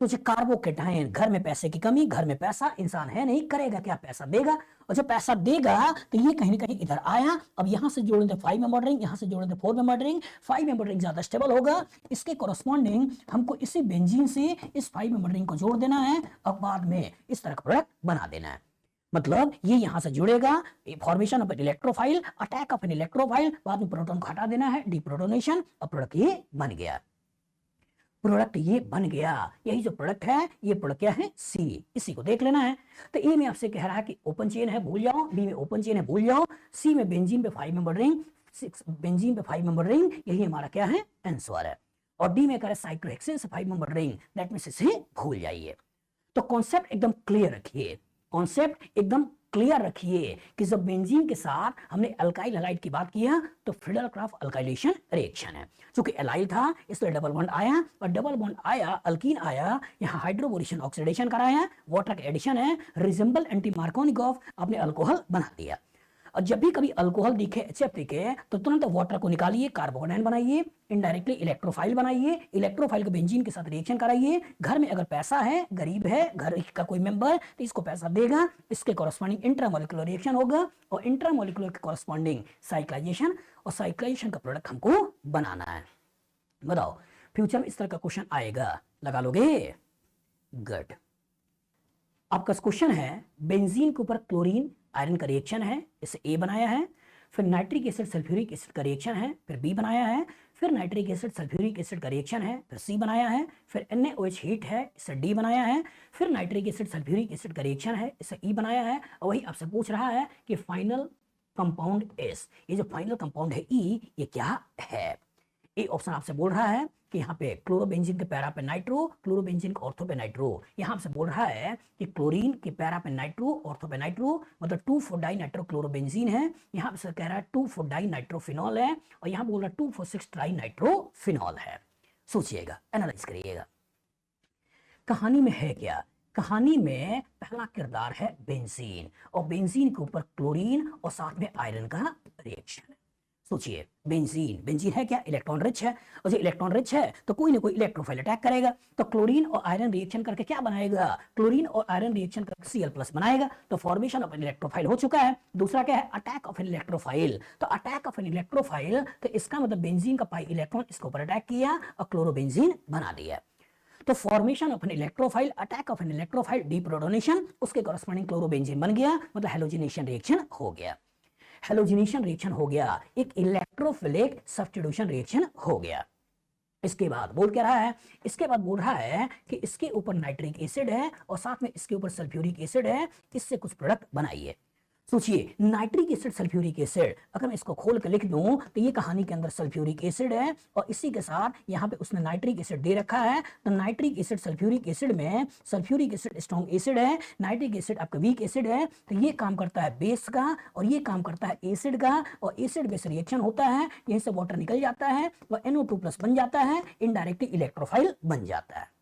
तो कार्बोकेटाइन, घर में पैसे की कमी, घर में पैसा, इंसान है नहीं, करेगा क्या, पैसा देगा। और जब पैसा देगा तो ये कहीं ना कहीं इधर आया। अब यहां से जोड़ दे 5 मेंबर रिंग, यहां से जोड़ दे 4 मेंबर रिंग। 5 मेंबर रिंग ज्यादा स्टेबल होगा, इसके कॉरस्पॉन्डिंग हमको इसी बेंजीन से इस 5 मेंबर रिंग को जोड़ देना है और बाद में इस तरह का प्रोडक्ट बना देना है। मतलब ये यहां से जुड़ेगा, formation of electrophile, attack of an electrophile, बाद में प्रोटॉन को हटा देना है, डीप्रोटोनेशन, और प्रोडक्ट ये बन गया। प्रोडक्ट ये बन गया। यही जो प्रोडक्ट है, ये प्रोडक्ट क्या है, सी। इसी को देख लेना है। तो ए में आपसे कह रहा है कि ओपन चेन है, भूल जाओ। बी में ओपन चेन है, भूल जाओ। सी में बेंजीन पे 5 मेंबर रिंग, 6 बेंजीन पे 5 मेंबर रिंग, यही हमारा क्या है, आंसर है। और डी में कह रहा है साइक्लोहेक्सेन से 5 मेंबर रिंग, दैट मींस इसे भूल जाइए। तो कॉन्सेप्ट एकदम क्लियर रखिए, कॉन्सेप्ट एकदम क्लियर रखिए कि जब बेंजीन के साथ हमने अल्काइल हैलाइड की बात किया तो फ्रीडल-क्राफ्ट अल्काइलेशन रिएक्शन है। क्योंकि एलाइल था इसलिए डबल बॉन्ड आया, और डबल बॉन्ड आया, अल्कीन आया, यहाँ हाइड्रोबोरेशन ऑक्सीडेशन कराया, वाटर का एडिशन है, रिजेंबल एंटी मार्कोनिकॉफ, आपने अल्कोहल बना दिया। और जब भी कभी अल्कोहल दिखे, HF दिखे, तो तुरंत वाटर को निकालिए, कार्बोनाइन बनाइए, इनडायरेक्टली इलेक्ट्रोफाइल बनाइए, इलेक्ट्रोफाइल को बेंजीन के साथ रिएक्शन कराइए। घर में अगर पैसा है, गरीब है घर का कोई मेंबर, तो इसको पैसा देगा, इसके कॉरस्पॉन्डिंग इंट्रामोलिकुलर रिएक्शन होगा, और इंट्रामोलिकुलर के कॉरस्पॉन्डिंग साइक्लाइजेशन, और साइक्लाइजेशन का प्रोडक्ट हमको बनाना है। बताओ फ्यूचर में इस तरह का क्वेश्चन आएगा, लगा लोगे? गुड। आपका क्वेश्चन है बेंजीन के ऊपर क्लोरीन आयरन का रिएक्शन है, इसे ए बनाया है। फिर नाइट्रिक एसिड सल्फ्यूरिक एसिड का रिएक्शन है, फिर बी बनाया है। फिर नाइट्रिक एसिड सल्फ्यूरिक एसिड का रिएक्शन है, फिर सी बनाया है। फिर NaOH हीट है, इसे डी बनाया है। फिर नाइट्रिक एसिड सल्फ्यूरिक एसिड का रिएक्शन है, इसे ई बनाया है। और वही आपसे पूछ रहा है कि फाइनल कंपाउंड एस, ये जो फाइनल कंपाउंड है ई, ये क्या है? ए ऑप्शन आपसे बोल रहा है कि यहाँ पे क्लोरोबेंजीन के पैरा पे नाइट्रो, क्लोरोबेंजीन के ऑर्थो पे नाइट्रो। यहाँ से बोल रहा है कि क्लोरीन के पैरा पे नाइट्रो, ऑर्थो पे नाइट्रो, मतलब 2,4-डाई नाइट्रोक्लोरोबेंजीन है। यहाँ पे कह रहा है 2,4-डाई नाइट्रोफिनॉल है, और यहाँ बोल रहा है 2,4,6-ट्राई नाइट्रोफिनॉल है। सोचिएगा, एनालाइज करिएगा, कहानी में है क्या? कहानी में पहला किरदार है बेंजीन, और बेंजीन के ऊपर क्लोरीन और साथ में आयरन का रिएक्शन है। सोचिए, बेंजीन, बेंजीन है क्या, इलेक्ट्रॉन रिच है, और जो इलेक्ट्रॉन रिच है तो कोई ना कोई इलेक्ट्रोफाइल अटैक करेगा। तो क्लोरीन और आयरन रिएक्शन करके क्या बनाएगा, क्लोरीन और आयरन रिएक्शन करके Cl+ बनाएगा। तो फॉर्मेशन ऑफ एन इलेक्ट्रोफाइल हो चुका है। दूसरा क्या है, अटैक ऑफ एन इलेक्ट्रोफाइल। तो अटैक ऑफ एन इलेक्ट्रोफाइल, तो इसका मतलब बेंजीन का पाई इलेक्ट्रॉन इसके ऊपर अटैक किया और क्लोरोबेंजीन बना दिया। तो formation of an electrophile, attack of an electrophile, deprotonation, उसके कॉरस्पॉन्डिंग क्लोरोबेंजीन बन गया, मतलब हेलोजिनेशन रिएक्शन हो गया। हेलोजिनेशन रिएक्शन हो गया, एक इलेक्ट्रोफिलिक सब्स्टिट्यूशन रिएक्शन हो गया। इसके बाद बोल क्या रहा है, इसके बाद बोल रहा है कि इसके ऊपर नाइट्रिक एसिड है और साथ में इसके ऊपर सल्फ्यूरिक एसिड है, इससे कुछ प्रोडक्ट बनाइए। सोचिए, नाइट्रिक एसिड सल्फ्यूरिक एसिड, अगर मैं इसको खोल कर लिख दूं तो ये कहानी के अंदर सल्फ्यूरिक एसिड है, और इसी के साथ यहाँ पे उसने नाइट्रिक एसिड दे रखा है। तो नाइट्रिक एसिड सल्फ्यूरिक एसिड में सल्फ्यूरिक एसिड स्ट्रॉन्ग एसिड है, नाइट्रिक एसिड आपका वीक एसिड है। तो ये काम करता है बेस का और ये काम करता है एसिड का, और एसिड बेस रिएक्शन होता है, यहीं से वाटर निकल जाता है और NO2+ बन जाता है, इनडायरेक्टली इलेक्ट्रोफाइल बन जाता है,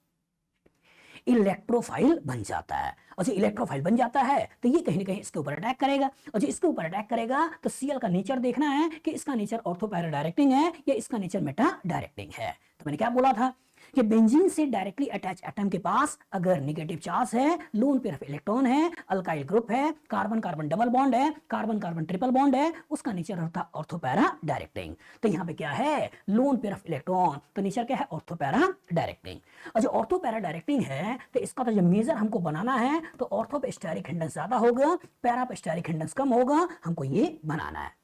इलेक्ट्रोफाइल बन जाता है। और जो इलेक्ट्रोफाइल बन जाता है तो ये कहीं ना कहीं इसके ऊपर अटैक करेगा, और जो इसके ऊपर अटैक करेगा तो Cl का नेचर देखना है कि इसका नेचर ऑर्थो पैरा डायरेक्टिंग है या इसका नेचर मेटा डायरेक्टिंग है। तो मैंने क्या बोला था कि बेंजीन से डायरेक्टली अटैच एटम के पास अगर नेगेटिव चार्ज है, लोन पेयर ऑफ इलेक्ट्रॉन है, अल्काइल ग्रुप है, कार्बन कार्बन डबल बॉन्ड है, कार्बन कार्बन ट्रिपल बॉन्ड है, उसका नेचर होता है ऑर्थो पैरा डायरेक्टिंग। तो यहाँ पे क्या है, लोन पेयर ऑफ इलेक्ट्रॉन, तो नेचर क्या है, ऑर्थो पैरा डायरेक्टिंग। और जो ऑर्थो पैरा डायरेक्टिंग है तो इसका तो जो मेजर हमको बनाना है तो ऑर्थो पे स्टेरिक हिंडेंस ज्यादा होगा, पैरा पे स्टेरिक हिंडेंस कम होगा, हमको ये बनाना है।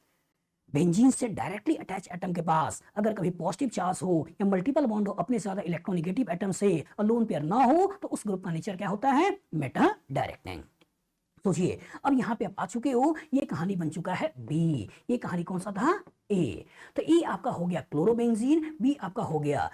बेंजीन से डायरेक्टली अटैच एटम के पास अगर कभी पॉजिटिव चार्ज हो या मल्टीपल बॉन्ड हो अपने ज्यादा इलेक्ट्रोनेगेटिव एटम से और लोन पेयर ना हो तो उस ग्रुप का नेचर क्या होता है, मेटा डायरेक्टिंग। सोचिए, अब यहाँ पे आप आ चुके हो, ये कहानी बन चुका है बी, ये कहानी कौन सा था, ए। तो ए आपका हो गया क्लोरोबेंजीन, बी आपका हो गया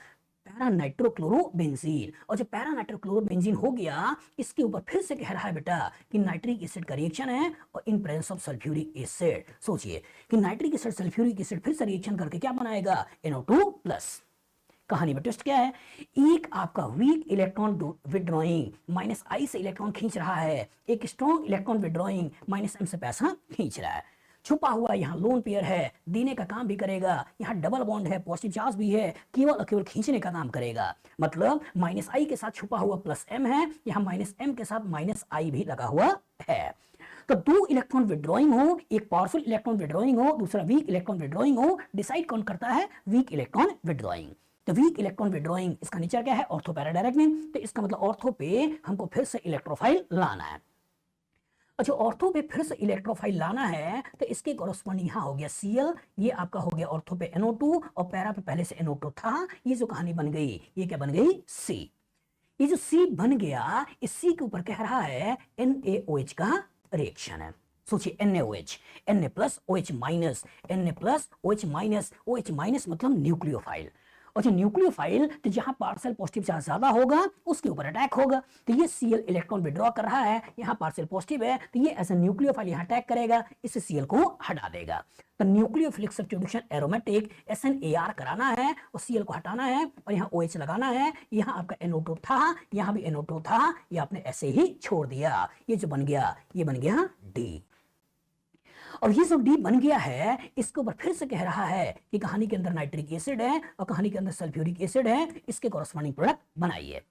पैरा नाइट्रोक्लोरोबेंजीन। और जब पैरा नाइट्रोक्लोरोबेंजीन हो गया, इसके ऊपर फिर से कह रहा है बेटा कि नाइट्रिक एसिड का रिएक्शन है और in presence of sulphuric acid. सोचिए कि नाइट्रिक एसिड सल्फ्यूरिक एसिड फिर से रिएक्शन करके क्या बनाएगा, NO2+। कहानी में ट्विस्ट क्या है, एक आपका वीक इलेक्ट्रॉन विड्रॉइंग -I से इलेक्ट्रॉन खींच रहा है, एक स्ट्रॉन्ग इलेक्ट्रॉन विड्रॉइंग -M से पैसा खींच रहा है। छुपा हुआ यहाँ लोन पेयर है, देने का काम भी करेगा, यहाँ डबल बॉन्ड है, पॉजिटिव चार्ज भी है, केवल और केवल खींचने का काम करेगा। मतलब माइनस आई के साथ छुपा हुआ प्लस एम है, यहाँ माइनस एम के साथ माइनस आई भी लगा हुआ है। तो दो इलेक्ट्रॉन विड्रॉइंग हो, एक पावरफुल इलेक्ट्रॉन विड्रॉइंग हो, दूसरा वीक इलेक्ट्रॉन विड्रॉइंग हो, डिसाइड कौन करता है? Weak electron withdrawing. तो वीक इलेक्ट्रॉन विड्रॉइंग इसका नेचर क्या है? ऑर्थो पैरा डायरेक्ट में। तो इसका मतलब ऑर्थो पे हमको फिर से इलेक्ट्रोफाइल लाना है। अच्छा, ऑर्थो पे फिर से इलेक्ट्रोफाइल लाना है तो इसके कॉरस्पॉन्डिंग यहाँ हो गया Cl, ये आपका हो गया ऑर्थो पे NO2 और पैरा पे पहले से NO2 था। ये जो कहानी बन गई, ये क्या बन गई? C। ये जो C बन गया, इस C के ऊपर कह रहा है NaOH का रिएक्शन है। सोचिए NaOH, Na plus OH minus, Na plus OH minus, OH minus मतलब न्यूक्लियोफाइल। और जो न्यूक्लियोफाइल तो जहां पार्शियल पॉजिटिव चार्ज ज्यादा होगा उसके ऊपर अटैक होगा। तो ये Cl इलेक्ट्रॉन विड्रॉ कर रहा है, यहाँ पार्शियल पॉजिटिव है तो ये एज ए न्यूक्लियोफाइल यहाँ अटैक करेगा, इससे Cl को हटा देगा। तो न्यूक्लियोफिलिक सब्स्टिट्यूशन एरोमेटिक SNAR कराना है और Cl को हटाना है और यहाँ OH लगाना है। यहाँ आपका NO2 था, यहाँ भी NO2 था, ये आपने ऐसे ही छोड़ दिया। ये जो बन गया, ये बन गया D। और ये जो डी बन गया है, इसके ऊपर फिर से कह रहा है कि कहानी के अंदर नाइट्रिक एसिड है और कहानी के अंदर सल्फ्यूरिक एसिड है, इसके कॉरस्पॉन्डिंग प्रोडक्ट बनाइए।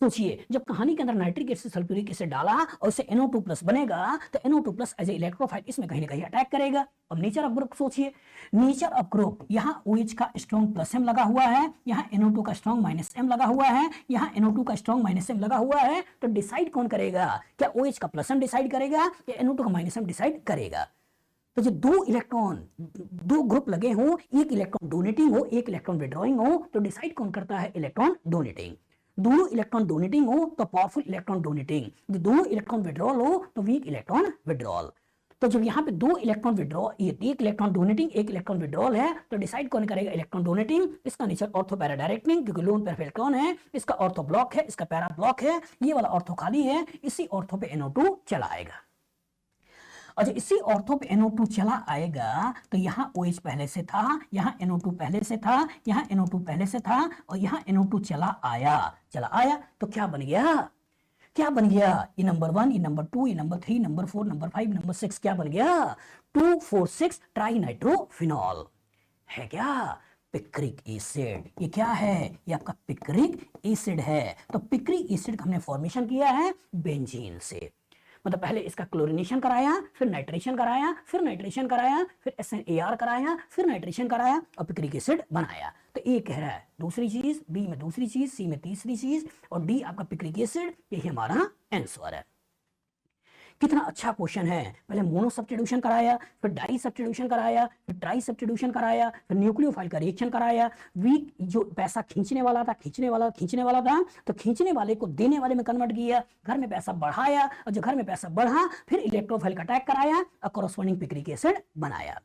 सोचिए, जब कहानी के अंदर नाइट्रिक एसिड सल्फ्यूरिक एसिड डाला और इससे NO2 प्लस बनेगा तो NO2 plus as a electrophile इसमें कहीं ना कहीं अटैक करेगा। अब नेचर ऑफ ग्रुप सोचिए, नेचर ऑफ ग्रुप, यहाँ OH का स्ट्रॉन्ग प्लस M लगा हुआ है, यहाँ NO2 का स्ट्रॉन्ग माइनस M लगा हुआ है, यहाँ NO2 का स्ट्रॉन्ग माइनस M लगा हुआ है। तो डिसाइड कौन करेगा? क्या OH का प्लस M डिसाइड करेगा या NO2 का माइनस M डिसाइड करेगा? तो जो दो इलेक्ट्रॉन, दो ग्रुप लगे हों, एक इलेक्ट्रॉन डोनेटिंग हो, एक इलेक्ट्रॉन विड्रॉइंग हो, तो डिसाइड कौन करता है? Electron donating. दोनों इलेक्ट्रॉन डोनेटिंग हो तो पावरफुल इलेक्ट्रॉन डोनेटिंग, जो दोनों इलेक्ट्रॉन विड्रॉल हो तो वीक इलेक्ट्रॉन विड्रॉल। तो जब यहाँ पे दो इलेक्ट्रॉन विड्रॉ, ये एक इलेक्ट्रॉन डोनेटिंग एक इलेक्ट्रॉन विड्रॉल है, तो डिसाइड कौन करेगा? Electron donating. इसका नेचर ऑर्थो पैरा डायरेक्टिंग, क्योंकि लोन पेयर इलेक्ट्रॉन है, इसका ऑर्थो ब्लॉक है, इसका पैरा ब्लॉक है, ये वाला ऑर्थो खाली है, इसी ऑर्थो पे NO2 चला आएगा। और जब इसी ऑर्थो पे NO2 चला आएगा तो यहाँ OH पहले से था, यहाँ NO2 पहले से था, यहाँ NO2 पहले से था और यहाँ NO2 चला आया तो क्या बन गया? क्या बन गया? ये नंबर 1, ये नंबर 2, ये नंबर 3, नंबर 4, नंबर 5, नंबर 6 क्या बन गया? 2,4,6 ट्राई नाइट्रोफिनॉल है क्या? Picric acid. ये क्या है? ये आपका पिक्रिक एसिड है। तो पिक्रिक एसिड का हमने फॉर्मेशन किया है बेंजीन से। मतलब पहले इसका क्लोरीनेशन कराया, फिर नाइट्रेशन कराया, फिर नाइट्रेशन कराया, फिर SNAR कराया, फिर नाइट्रेशन कराया और पिक्रिक एसिड बनाया। तो ए कह रहा है दूसरी चीज, बी में दूसरी चीज, सी में तीसरी चीज और डी आपका पिक्रिक एसिड। यही हमारा आंसर है। कितना अच्छा क्वेश्चन है। पहले मोनो सब्स्टिट्यूशन कराया, फिर डाई सब्स्टिट्यूशन कराया, फिर ट्राई सब्स्टिट्यूशन कराया, फिर न्यूक्लियोफाइल का रिएक्शन कराया। वीक जो पैसा खींचने वाला था, खींचने वाला था तो खींचने वाले को देने वाले में कन्वर्ट किया, घर में पैसा बढ़ाया और जो घर में पैसा बढ़ा फिर इलेक्ट्रोफाइल का अटैक कराया और कॉरस्पॉन्डिंग पिक्रिक एसिड बनाया।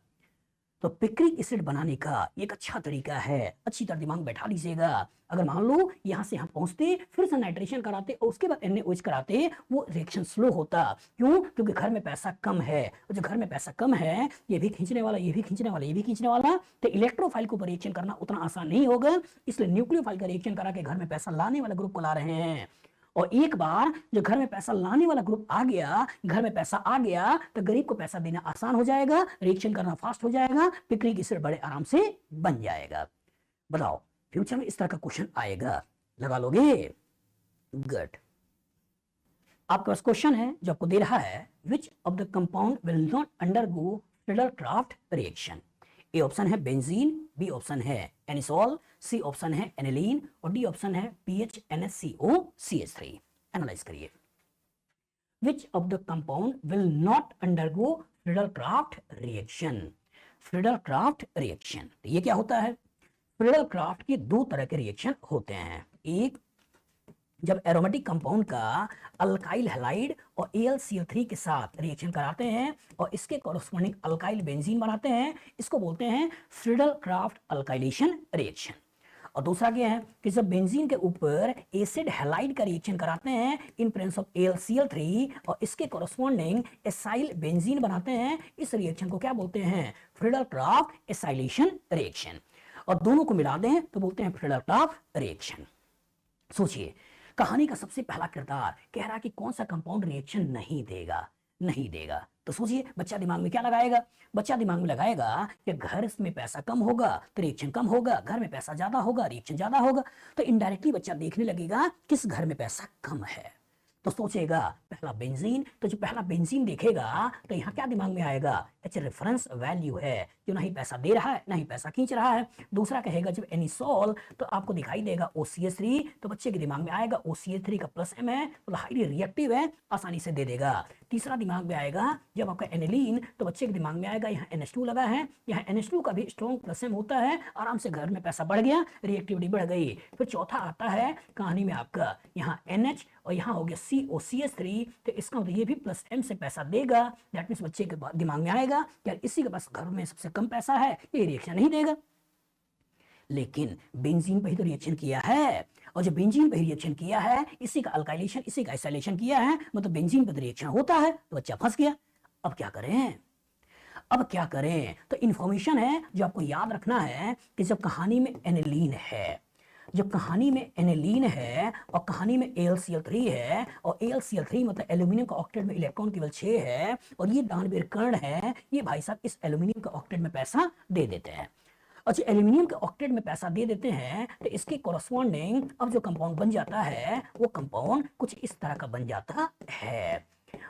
तो पिक्रिक एसिड बनाने का एक अच्छा तरीका है, अच्छी तरह दिमाग बैठा लीजिएगा। अगर मान लो यहाँ से हम पहुंचते, फिर से नाइट्रेशन कराते और उसके बाद NaOH कराते, वो रिएक्शन स्लो होता। क्यों? क्योंकि घर में पैसा कम है और जो घर में पैसा कम है, ये भी खींचने वाला, ये भी खींचने वाला, ये भी खींचने वाला, तो इलेक्ट्रोफाइल को रिएक्शन करना उतना आसान नहीं होगा। इसलिए न्यूक्लियोफाइल का रिएक्शन करा के घर में पैसा लाने वाला ग्रुप को ला रहे हैं। और एक बार जो घर में पैसा लाने वाला ग्रुप आ गया, घर में पैसा आ गया तो गरीब को पैसा देना आसान हो जाएगा, रिएक्शन करना फास्ट हो जाएगा, पिक्रिक एसिड बड़े आराम से बन जाएगा। बताओ फ्यूचर में इस तरह का क्वेश्चन आएगा, लगा लोगे? गुड। आपके पास क्वेश्चन है जो आपको दे रहा है, which of the compound will not undergo Friedel-Crafts reaction? A option है बेंजीन, बी ऑप्शन है एनिसोल, सी ऑप्शन है एनिलीन और डी ऑप्शन है PHNSCO CH3। एनालाइज करिए। Which of the compound will not undergo Friedel-Crafts reaction? Friedel-Crafts reaction ये क्या होता है? फ्रीडल-क्राफ्ट के दो तरह के रिएक्शन होते हैं। एक, जब एरोमेटिक कंपाउंड का अल्काइल हैलाइड और AlCl3 के साथ रिएक्शन कराते हैं और इसके कॉरस्पॉन्डिंग अल्काइल बेंजीन बनाते हैं, इसको बोलते हैं फ्रीडल-क्राफ्ट अल्काइलेशन रिएक्शन। और दूसरा क्या है कि जब बेंजीन के ऊपर एसिड हैलाइड का रिएक्शन कराते हैं इन प्रेजेंस ऑफ AlCl3 और इसके कॉरस्पॉन्डिंग एसाइल बेंजीन बनाते हैं, इस रिएक्शन को क्या बोलते हैं? Friedel-Crafts acylation reaction. और दोनों को मिला दें तो बोलते हैं फ्रीडल-क्राफ्ट रिएक्शन। सोचिए, कहानी का सबसे पहला किरदार कह रहा है कि कौन सा कंपाउंड रिएक्शन नहीं देगा। नहीं देगा। तो सोचिए बच्चा दिमाग में क्या लगाएगा, बच्चा दिमाग में लगाएगा कि घर में पैसा कम होगा तो रिएक्शन कम होगा, घर में पैसा ज्यादा होगा रिएक्शन ज्यादा होगा। तो इनडायरेक्टली बच्चा देखने लगेगा किस घर में पैसा कम है, तो सोचेगा पहला बेंजीन। तो जो पहला बेंजीन देखेगा तो यहाँ क्या दिमाग में आएगा, एच रेफरेंस वैल्यू है जो ना ही पैसा दे रहा है ना ही पैसा खींच रहा है। दूसरा कहेगा जब एनिसोल तो आपको दिखाई देगा OCH3, तो बच्चे के दिमाग में आएगा OCH3 का प्लस M है तो हाईली रिएक्टिव है, आसानी से दे देगा। तीसरा दिमाग में आएगा जब आपका एनिलीन, तो बच्चे के दिमाग में आएगा यहाँ NH2 लगा है, यहाँ NH2 का भी स्ट्रॉन्ग प्लस M होता है, आराम से घर में पैसा बढ़ गया, रिएक्टिविटी बढ़ गई। फिर चौथा आता है कहानी में आपका यहाँ NH और यहाँ हो गया COCH3, तो इसका मतलब ये भी प्लस M से पैसा देगा। दैट मीन्स बच्चे के दिमाग में आएगा यार इसी के पास घर में सबसे कम पैसा है, ये रिएक्शन नहीं देगा। लेकिन बेंजीन पे ही तो रिएक्शन किया है, और जो बेंजीन पे रिएक्शन किया है इसी का अल्काइलेशन इसी का आइसोलेशन किया है, मतलब बेंजीन पे तो रिएक्शन होता है, तो बच्चा फंस गया। अब क्या करें, अब क्या करें, तो इंफॉर्मेशन है जो आपको याद रखना है कि जब कहानी में एनिलीन है, जब कहानी में एनिलीन है और कहानी में AlCl3 है, और AlCl3 मतलब एल्यूमिनियम का ऑक्टेट में इलेक्ट्रॉन केवल 6 है, और ये दानवीर कर्ण है, ये भाई साहब इस एल्यूमिनियम का ऑक्टेट में पैसा दे देते हैं। अच्छा एल्यूमिनियम के ऑक्टेट में पैसा दे देते हैं तो इसके कोरस्पॉन्डिंग अब जो कंपाउंड बन जाता है वो कंपाउंड कुछ इस तरह का बन जाता है।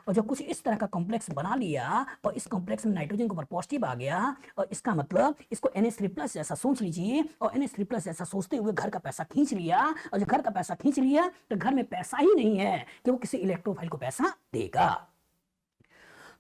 और जब कुछ इस तरह का कॉम्प्लेक्स बना लिया और इस कॉम्प्लेक्स में नाइट्रोजन के ऊपर पॉजिटिव आ गया, और इसका मतलब इसको NH3+ जैसा सोच लीजिए, और NH3+ जैसा सोचते हुए घर का पैसा खींच लिया, और जब घर का पैसा खींच लिया तो घर में पैसा ही नहीं है कि वो किसी इलेक्ट्रोफाइल को पैसा देगा।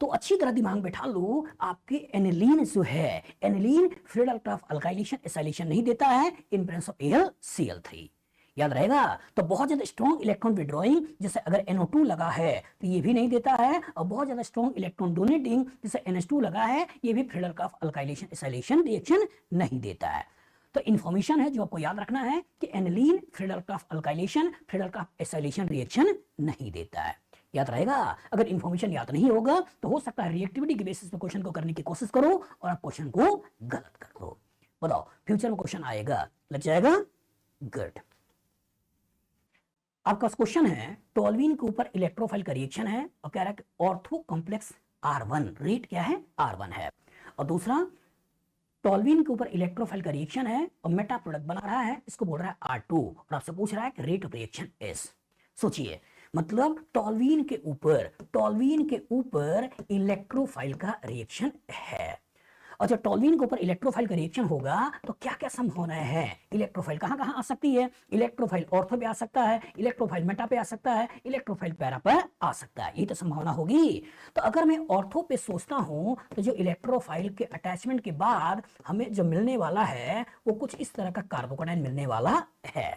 तो अच्छी तरह दिमाग बैठा लो, आपके एनिलीन जो है, एनिलीन फ्रीडल-क्राफ्ट अल्काइलेशन एसाइलेशन नहीं देता है इन प्रेजेंस ऑफ AlCl3, याद रहेगा। तो बहुत ज्यादा स्ट्रॉन्ग इलेक्ट्रॉन विड्रॉइंग जैसे अगर NO2 लगा है तो ये भी नहीं देता है, और बहुत ज्यादा स्ट्रॉन्ग इलेक्ट्रॉन डोनेटिंग जैसे NH2 लगा है ये भी फ्रीडल-क्राफ्ट अल्काइलेशन एसाइलेशन रिएक्शन नहीं देता है। तो इंफॉर्मेशन है जो आपको याद रखना है कि aniline Friedel-Crafts alkylation Friedel-Crafts acylation reaction नहीं देता है, याद रहेगा। अगर इंफॉर्मेशन याद नहीं होगा तो हो सकता है रिएक्टिविटी के बेसिस पे क्वेश्चन को करने की कोशिश करो और आप क्वेश्चन को गलत कर दो। बताओ फ्यूचर में क्वेश्चन आएगा, लग जाएगा, गुड। आपका क्वेश्चन है टोल्यूइन के ऊपर इलेक्ट्रोफाइल का रिएक्शन है और कह रहा है कि ऑर्थो कॉम्प्लेक्स R1 रेट क्या है, R1 है, और दूसरा टोल्यूइन के ऊपर इलेक्ट्रोफाइल का रिएक्शन है और मेटा प्रोडक्ट बना रहा है, इसको बोल रहा है R2, और आपसे पूछ रहा है कि रेट ऑफ रिएक्शन S। सोचिए मतलब टोल्यूइन के ऊपर इलेक्ट्रोफाइल का रिएक्शन है, और जब टोल्यूइन के ऊपर इलेक्ट्रोफाइल का रिएक्शन होगा तो क्या क्या संभावना है, इलेक्ट्रोफाइल कहां कहां आ सकती है, इलेक्ट्रोफाइल ऑर्थो पे आ सकता है, इलेक्ट्रोफाइल मेटा पे आ सकता है, इलेक्ट्रोफाइल पैरा पर आ सकता है, यही तो संभावना होगी। तो अगर मैं ऑर्थो पे सोचता हूं तो जो इलेक्ट्रोफाइल के अटैचमेंट के बाद हमें जो मिलने वाला है वो कुछ इस तरह का कार्बोकैटायन मिलने वाला है।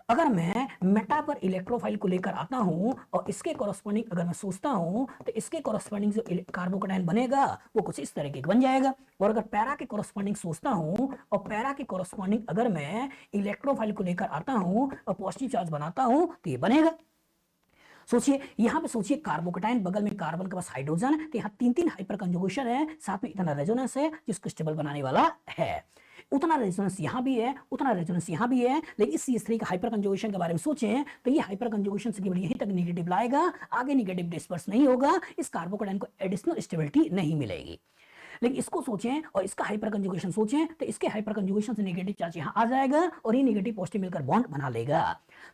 अगर मैं मेटा पर इलेक्ट्रोफाइल को लेकर आता हूं और इसके कॉरस्पॉन्डिंग अगर मैं सोचता हूं तो इसके कॉरस्पॉन्डिंग जो कार्बोकैटायन बनेगा वो कुछ इस तरह के बन जाएगा। और अगर पैरा के कॉरस्पॉन्डिंग सोचता हूं और पैरा के कॉरस्पॉन्डिंग अगर मैं इलेक्ट्रोफाइल को लेकर आता हूं और पॉजिटिव चार्ज बनाता हूं तो ये बनेगा। सोचिए यहां पे सोचिए कार्बोकैटायन बगल में कार्बन के पास हाइड्रोजन, तो यहाँ 3-3 हाइपर कंजुगेशन है, साथ में इतना रेजोनेंस है जिसको स्टेबल बनाने वाला है। उतना रेजोनेंस यहां भी है, उतना रेजोनेंस यहां भी है, लेकिन इस CH3 का हाइपर कंजुगेशन के बारे में सोचें तो ये हाइपर कंजुगेशन से केवल यहीं तक नेगेटिव लाएगा, आगे नेगेटिव डिस्पर्स नहीं होगा, इस कार्बोकैटायन को एडिशनल स्टेबिलिटी नहीं मिलेगी। लेकिन इसको सोचें और इसका हाइपर कंजुगेशन सोचें तो इसके हाइपर कंजुगेशन से नेगेटिव चार्ज यहां आ जाएगा और ये नेगेटिव पॉजिटिव मिलकर बॉन्ड बना लेगा।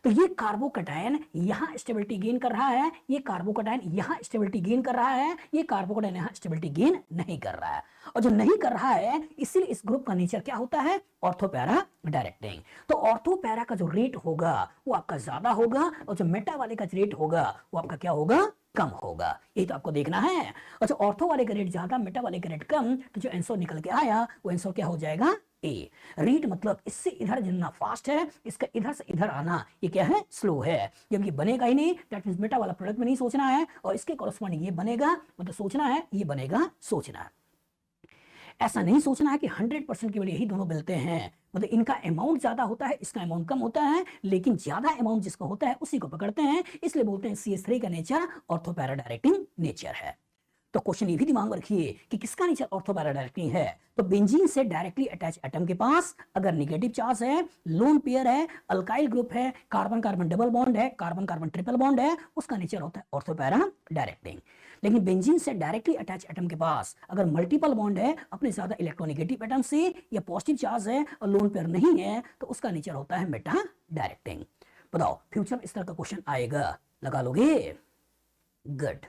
तो ये कार्बोकैटायन यहां स्टेबिलिटी गेन कर रहा है, ये कार्बोकैटायन यहां स्टेबिलिटी गेन कर रहा है, ये कार्बोकैटायन यहां स्टेबिलिटी गेन नहीं कर रहा है, और जो नहीं कर रहा है इसीलिए इस ग्रुप का नेचर क्या होता है, ऑर्थो पैरा डायरेक्टिंग। तो ऑर्थो पैरा का जो रेट होगा वो आपका ज्यादा होगा और जो मेटा वाले का रेट होगा वो आपका क्या होगा, कम होगा। यही तो आपको देखना है। अच्छा ऑर्थो वाले का रेट ज्यादा मेटा वाले का रेट कम, तो जो आंसर निकल के आया वो आंसर क्या हो जाएगा, ए। रेट मतलब इससे इधर जाना फास्ट है, इसका इधर से इधर आना ये क्या है, स्लो है। जब ये बनेगा ही नहीं दैट मींस मेटा वाला प्रोडक्ट में नहीं सोचना है, और इसके कॉरस्पॉन्डिंग ये बनेगा मतलब सोचना है, ये बनेगा सोचना है। ऐसा नहीं सोचना है कि 100% केवल यही दोनों मिलते हैं, मतलब इनका अमाउंट ज्यादा होता है इसका अमाउंट कम होता है, लेकिन ज्यादा अमाउंट जिसका होता है उसी को पकड़ते हैं, इसलिए बोलते हैं CH3 का nature ortho para directing nature है। तो क्वेश्चन ये भी दिमाग में रखिए कि किसका नेचर ऑर्थो पैरा डायरेक्टली है। तो बेंजीन से डायरेक्टली अटैच एटम के पास अगर नेगेटिव चार्ज है, लोन पेयर है, अल्काइल ग्रुप है, कार्बन कार्बन डबल बॉन्ड है, कार्बन कार्बन ट्रिपल बॉन्ड है, उसका नेचर होता है ऑर्थो पैरा डायरेक्टिंग। लेकिन बेंजीन से डायरेक्टली अटैच एटम के पास अगर मल्टीपल बॉन्ड है अपने ज्यादा इलेक्ट्रोनेगेटिव एटम से, या पॉजिटिव चार्ज है और लोन पेयर नहीं है, तो उसका नेचर होता है मेटा डायरेक्टिंग। बताओ फ्यूचर इस तरह का क्वेश्चन आएगा, लगा लोगे? गुड।